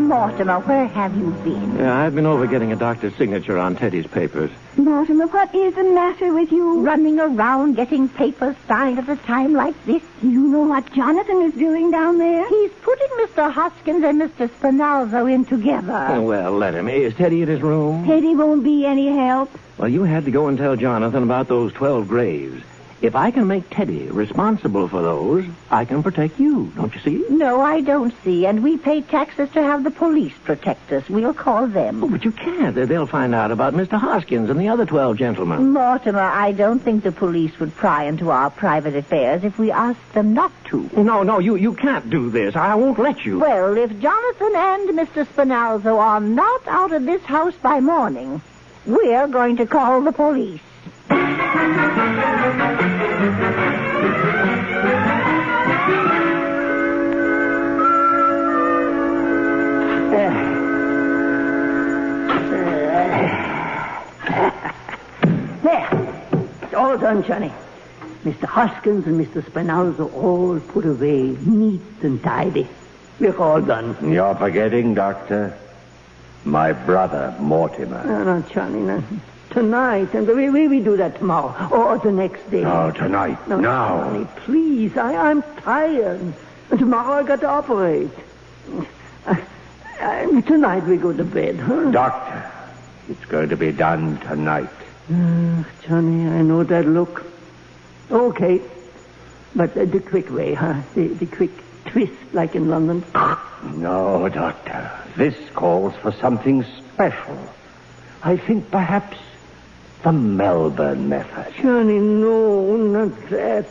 C: Mortimer, where have you been?
I: Yeah, I've been over getting a doctor's signature on Teddy's papers.
G: Mortimer, what is the matter with you?
C: Running around getting papers signed at a time like this.
G: You know what Jonathan is doing down there?
C: He's putting Mr. Hoskins and Mr. Spinalzo in together.
I: Oh, well, let him. Is Teddy in his room?
G: Teddy won't be any help.
I: Well, you had to go and tell Jonathan about those 12 graves. If I can make Teddy responsible for those, I can protect you. Don't you see?
C: No, I don't see. And we pay taxes to have the police protect us. We'll call them.
I: Oh, but you can't. They'll find out about Mr. Hoskins and the other 12 gentlemen.
C: Mortimer, I don't think the police would pry into our private affairs if we asked them not to.
I: No, you can't do this. I won't let you.
C: Well, if Jonathan and Mr. Spinalzo are not out of this house by morning, we're going to call the police.
K: There. It's all done. done, Johnny. Mr. Hoskins and Mr. Spinalzo all put away neat and tidy. We're all done.
J: You're forgetting, Doctor. My brother, Mortimer.
K: No, Johnny, no. Tonight, and we do that tomorrow, or the next day.
J: No, tonight.
K: No,
J: now.
K: Johnny, please. I'm tired. And tomorrow I got to operate. Tonight we go to bed, huh?
J: Doctor, it's going to be done tonight.
K: Johnny, I know that look. Okay. But the quick way, huh? The quick twist, like in London.
J: No, Doctor. This calls for something special. I think perhaps the Melbourne method.
K: Johnny, no, not that.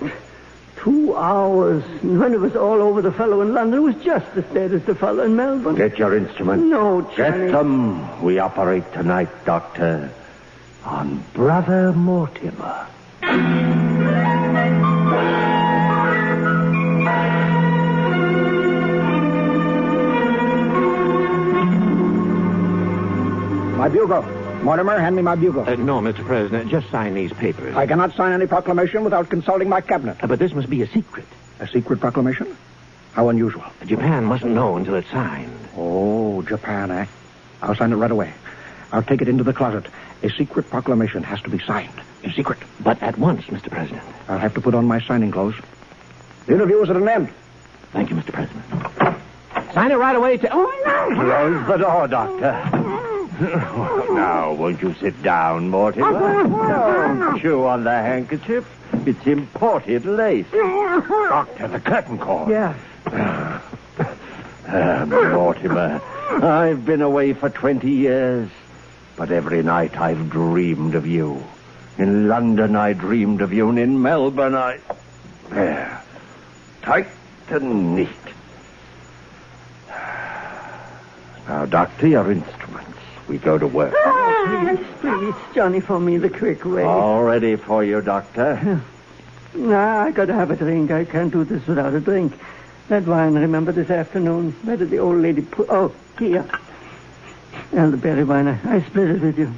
K: 2 hours. When it was all over the fellow in London, it was just as bad as the fellow in Melbourne.
J: Get your instrument.
K: No, Johnny.
J: Get them. We operate tonight, Doctor, on Brother Mortimer.
F: My bugle. Mortimer, hand me my bugle.
I: No, Mr. President, just sign these papers.
F: I cannot sign any proclamation without consulting my cabinet.
I: But this must be a secret.
F: A secret proclamation? How unusual.
I: Japan mustn't know until it's signed.
F: Oh, Japan, eh? I'll sign it right away. I'll take it into the closet. A secret proclamation has to be signed. In secret.
I: But at once, Mr. President.
F: I'll have to put on my signing clothes. The interview is at an end.
I: Thank you, Mr. President. Sign it right away to... Oh, no!
J: Close the door, Doctor. Now, won't you sit down, Mortimer? Don't chew on the handkerchief. It's imported lace. Doctor, the curtain cord.
K: Yeah.
J: Mortimer, I've been away for 20 years, but every night I've dreamed of you. In London, I dreamed of you, and in Melbourne, There. Tight and neat. Now, Doctor, your instruments. We go to work.
K: Please, Johnny, for me the quick way.
J: All ready for you, Doctor.
K: Nah, I gotta have a drink. I can't do this without a drink. That wine, remember this afternoon? Where did the old lady put... Oh, here. Elderberry wine. I split it with you.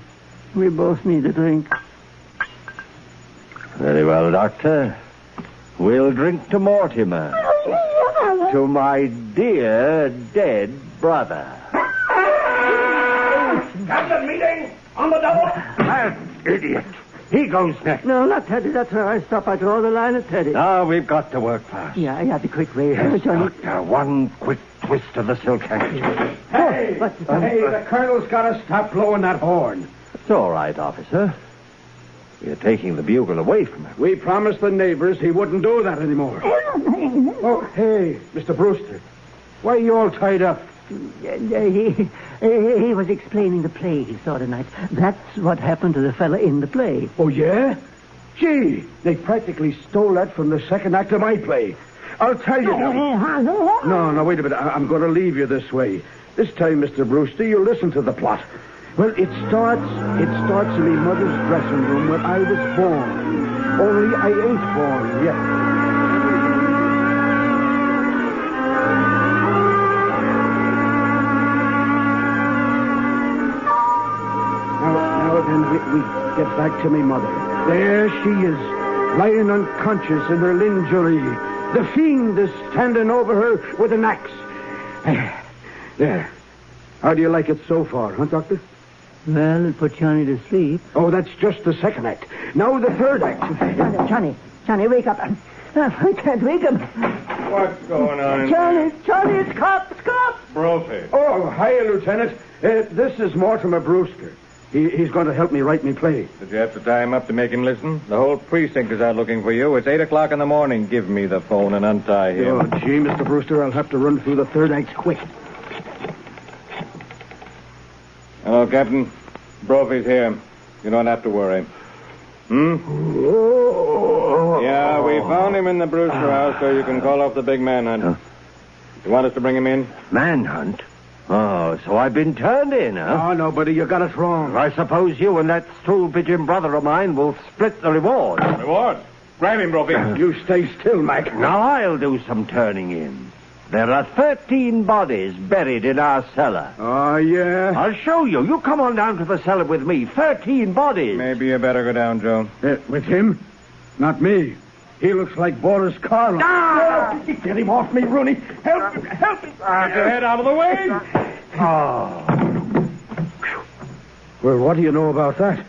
K: We both need a drink.
J: Very well, Doctor. We'll drink to Mortimer. To my dear dead brother.
F: Cabinet meeting on the double.
J: That idiot. He goes next.
K: No, not Teddy. That's where I stop. I draw the line at Teddy.
J: Now we've got to work fast.
K: Yeah, the quick way.
J: Yes,
K: Johnny.
J: Doctor. One quick twist of the silk handkerchief.
E: Hey, the colonel's got to stop blowing that horn.
J: It's all right, officer. We're taking the bugle away from him.
E: We promised the neighbors he wouldn't do that anymore. Oh, hey, Mr. Brewster. Why are you all tied up?
K: He was explaining the play he saw tonight. That's what happened to the fella in the play.
E: Oh, yeah? Gee, they practically stole that from the second act of my play. I'll tell you now. No, wait a minute. I'm going to leave you this way. This time, Mr. Brewster, you'll listen to the plot. Well, it starts in my mother's dressing room when I was born. Only I ain't born yet. Then we get back to me mother. There she is, lying unconscious in her lingerie. The fiend is standing over her with an axe. There. How do you like it so far, huh, Doctor?
K: Well, it put Johnny to sleep.
E: Oh, that's just the second act. Now the third act.
K: Johnny, wake up. I can't wake him.
L: What's going on?
K: Johnny, it's cops.
L: Brophy.
E: Oh, hiya, Lieutenant. This is Mortimer Brewster. He's going to help me write me play.
L: Did you have to tie him up to make him listen? The whole precinct is out looking for you. It's 8 o'clock in the morning. Give me the phone and untie him.
E: Oh, gee, Mr. Brewster, I'll have to run through the third act quick.
L: Hello, Captain. Brophy's here. You don't have to worry. Yeah, we found him in the Brewster house, so you can call off the big manhunt. You want us to bring him in?
J: Manhunt? Oh, so I've been turned in, huh?
E: Oh, no, buddy, you got it wrong.
J: I suppose you and that stool pigeon brother of mine will split the reward.
L: Reward? Grab him, Brophy.
E: You stay still, Mac.
J: Now I'll do some turning in. There are 13 bodies buried in our cellar.
E: Oh, yeah?
J: I'll show you. You come on down to the cellar with me. 13 bodies.
L: Maybe you better go down, Joe.
E: With him? Not me. He looks like Boris Karloff.
F: Ah! Get him off me, Rooney. Help me.
E: Get your head out of the way. Well, what do you know about that?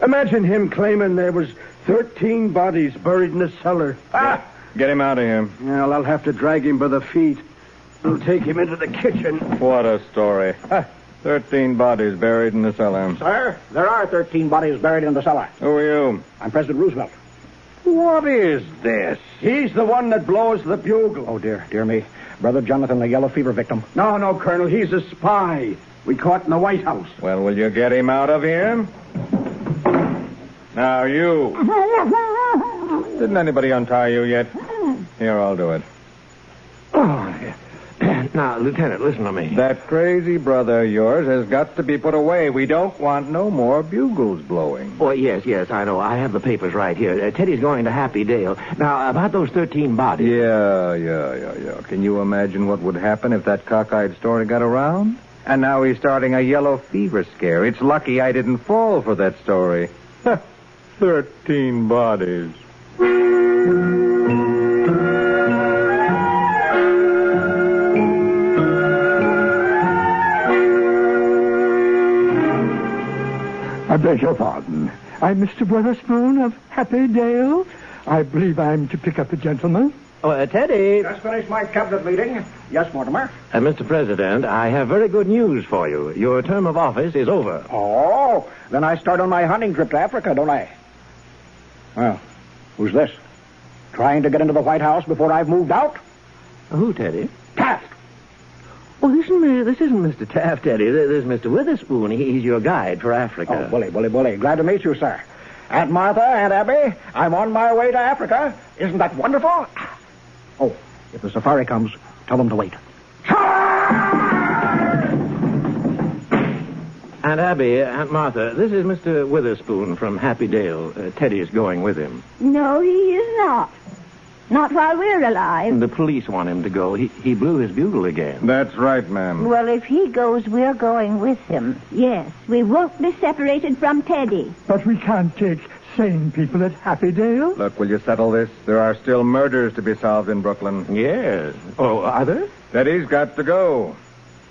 E: Imagine him claiming there was 13 bodies buried in the cellar.
L: Get him out of here.
E: Well, I'll have to drag him by the feet. I'll take him into the kitchen.
L: What a story. 13 bodies buried in the cellar.
F: Sir, there are 13 bodies buried in the cellar.
L: Who are you?
F: I'm President Roosevelt.
E: What is this? He's the one that blows the bugle.
F: Oh, dear me. Brother Jonathan, a yellow fever victim.
E: No, Colonel. He's a spy. We caught in the White House.
L: Well, will you get him out of here? Now, you. Didn't anybody untie you yet? Here, I'll do it.
I: Now, Lieutenant, listen to me.
L: That crazy brother of yours has got to be put away. We don't want no more bugles blowing.
I: Oh, yes, I know. I have the papers right here. Teddy's going to Happy Dale. Now, about those 13 bodies.
L: Yeah. Can you imagine what would happen if that cockeyed story got around? And now he's starting a yellow fever scare. It's lucky I didn't fall for that story. 13 bodies.
M: I beg your pardon. I'm Mr. Witherspoon of Happy Dale. I believe I'm to pick up a gentleman.
I: Oh, Teddy.
F: Just finished my cabinet meeting. Yes, Mortimer.
I: Mr. President, I have very good news for you. Your term of office is over.
F: Oh, then I start on my hunting trip to Africa, don't I? Well, who's this? Trying to get into the White House before I've moved out?
I: Who, Teddy?
F: Taft!
I: Oh, this isn't Mr. Taft, Teddy. This is Mr. Witherspoon. He's your guide for Africa.
F: Oh, bully. Glad to meet you, sir. Aunt Martha, Aunt Abby, I'm on my way to Africa. Isn't that wonderful? Oh, if the safari comes, tell them to wait.
I: Aunt Abby, Aunt Martha, this is Mr. Witherspoon from Happy Dale. Teddy is going with him.
G: No, he is not. Not while we're alive.
I: The police want him to go. He blew his bugle again.
L: That's right, ma'am.
C: Well, if he goes, we're going with him.
G: Yes, we won't be separated from Teddy.
M: But we can't take sane people at Happy Dale.
L: Look, will you settle this? There are still murders to be solved in Brooklyn.
I: Yes. Oh, are there?
L: Teddy's got to go.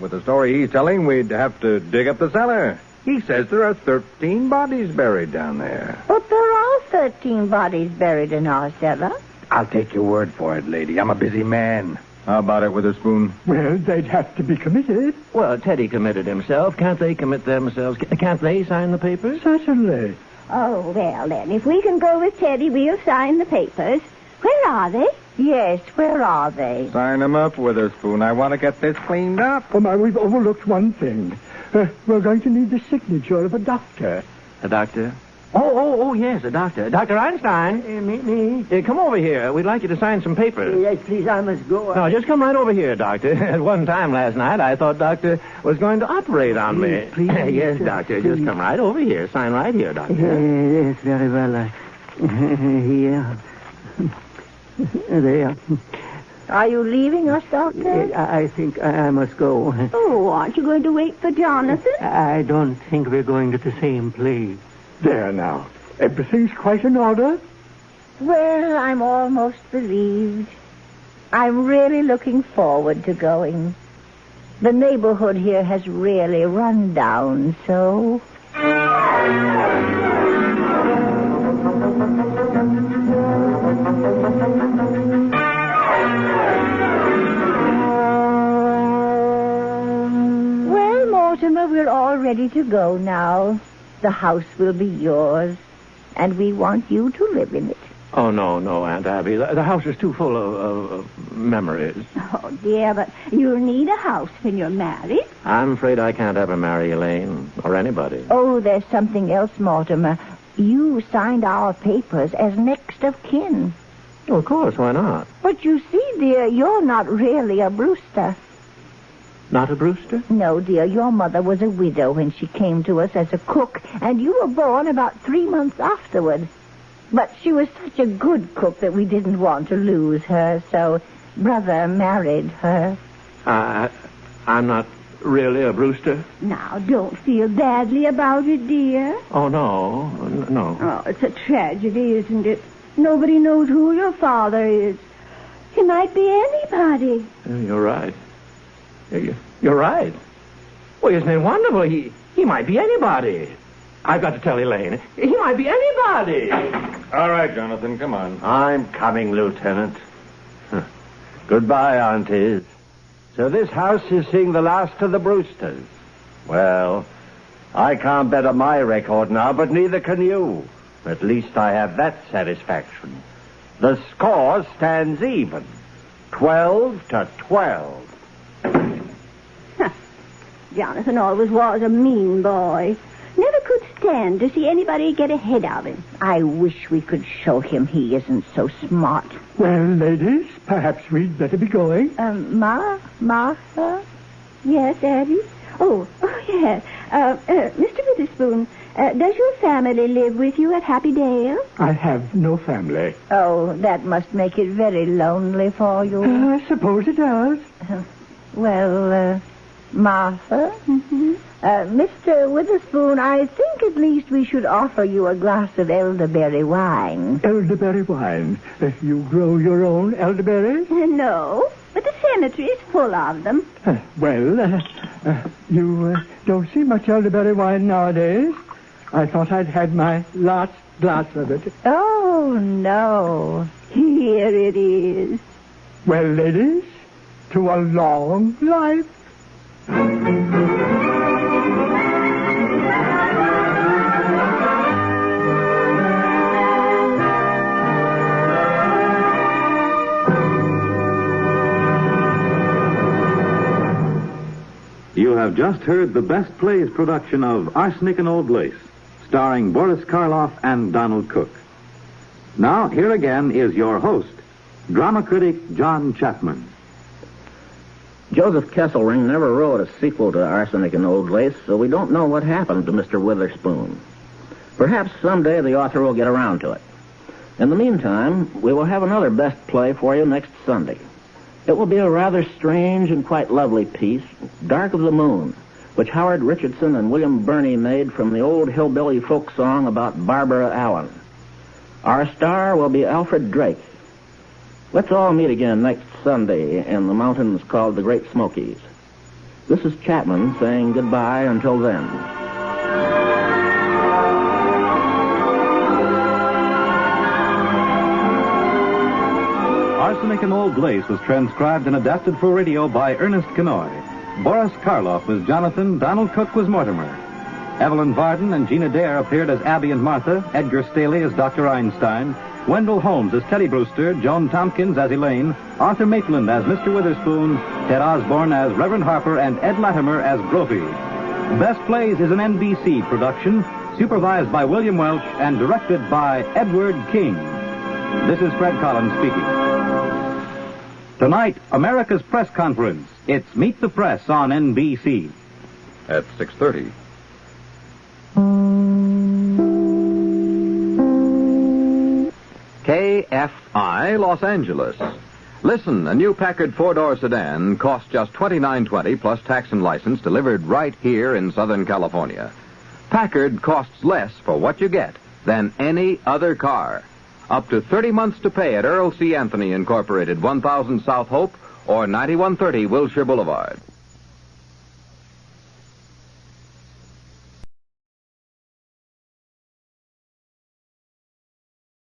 L: With the story he's telling, we'd have to dig up the cellar. He says there are 13 bodies buried down there.
C: But there are 13 bodies buried in our cellar.
E: I'll take your word for it, lady. I'm a busy man.
L: How about it, Witherspoon?
M: Well, they'd have to be committed.
I: Well, Teddy committed himself. Can't they commit themselves? Can't they sign the papers?
M: Certainly.
G: Oh, well, then, if we can go with Teddy, we'll sign the papers. Where are they?
C: Yes, where are they?
L: Sign them up, Witherspoon. I want to get this cleaned up.
M: Oh, my, we've overlooked one thing. We're going to need the signature of a doctor.
I: A doctor? Oh, yes, a doctor. Dr. Einstein.
K: Me?
I: Come over here. We'd like you to sign some papers.
K: Yes, please, I must go.
I: No, just come right over here, Doctor. At one time last night, I thought Doctor was going to operate on me.
K: Please,
I: yes, Doctor, just come right over here. Sign right here, Doctor.
K: Yes, very well. Here. There.
C: Are you leaving us, Doctor?
K: I think I must go.
G: Oh, aren't you going to wait for Jonathan?
K: I don't think we're going to the same place.
M: There now. Everything's quite in order.
C: Well, I'm almost relieved. I'm really looking forward to going. The neighborhood here has really run down, so... Well, Mortimer, we're all ready to go now. The house will be yours, and we want you to live in it.
I: Oh, no, Aunt Abby. The house is too full of memories.
G: Oh, dear, but you'll need a house when you're married.
I: I'm afraid I can't ever marry Elaine or anybody.
C: Oh, there's something else, Mortimer. You signed our papers as next of kin.
I: Oh, of course, why not?
C: But you see, dear, you're not really a Brewster.
I: Not a Brewster?
C: No, dear, your mother was a widow when she came to us as a cook, and you were born about 3 months afterward. But she was such a good cook that we didn't want to lose her, so Brother married her.
I: I'm not really a Brewster?
G: Now, don't feel badly about it, dear.
I: Oh, no.
G: Oh, it's a tragedy, isn't it? Nobody knows who your father is. He might be anybody.
I: You're right. You're right. Well, isn't it wonderful? He might be anybody. I've got to tell Elaine. He might be anybody.
L: All right, Jonathan, come on.
J: I'm coming, Lieutenant. Goodbye, aunties. So this house is seeing the last of the Brewsters. Well, I can't bet on my record now, but neither can you. At least I have that satisfaction. The score stands even. 12-12.
G: Jonathan always was a mean boy. Never could stand to see anybody get ahead of him.
C: I wish we could show him he isn't so smart.
M: Well, ladies, perhaps we'd better be going.
G: Martha? Yes, Abby? Oh, yes. Mr. Witherspoon, does your family live with you at Happy Dale?
M: I have no family.
C: Oh, that must make it very lonely for you.
M: I suppose it does.
C: Martha?
G: Mm-hmm.
C: Mr. Witherspoon, I think at least we should offer you a glass of elderberry wine.
M: Elderberry wine? You grow your own elderberries?
G: No, but the cemetery is full of them.
M: You don't see much elderberry wine nowadays. I thought I'd had my last glass of it.
C: Oh, no.
G: Here it is.
M: Well, ladies, to a long life.
N: You have just heard the Best Plays production of Arsenic and Old Lace, starring Boris Karloff and Donald Cook. Now, here again is your host, drama critic John Chapman.
B: Joseph Kesselring never wrote a sequel to Arsenic and Old Lace, so we don't know what happened to Mr. Witherspoon. Perhaps someday the author will get around to it. In the meantime, we will have another Best Play for you next Sunday. It will be a rather strange and quite lovely piece, Dark of the Moon, which Howard Richardson and William Burney made from the old hillbilly folk song about Barbara Allen. Our star will be Alfred Drake. Let's all meet again next Sunday in the mountains called the Great Smokies. This is Chapman saying goodbye until then.
N: Arsenic and Old Lace was transcribed and adapted for radio by Ernest Kenoy. Boris Karloff was Jonathan, Donald Cook was Mortimer. Evelyn Varden and Gina Dare appeared as Abby and Martha, Edgar Staley as Dr. Einstein, Wendell Holmes as Teddy Brewster, Joan Tompkins as Elaine, Arthur Maitland as Mr. Witherspoon, Ted Osborne as Reverend Harper, and Ed Latimer as Brophy. Best Plays is an NBC production, supervised by William Welch and directed by Edward King. This is Fred Collins speaking. Tonight, America's Press Conference. It's Meet the Press on NBC.
O: At 6:30. KFI Los Angeles. Listen, a new Packard four-door sedan costs just $29.20 plus tax and license, delivered right here in Southern California. Packard costs less for what you get than any other car. Up to 30 months to pay at Earl C. Anthony Incorporated, 1000 South Hope or 9130 Wilshire Boulevard.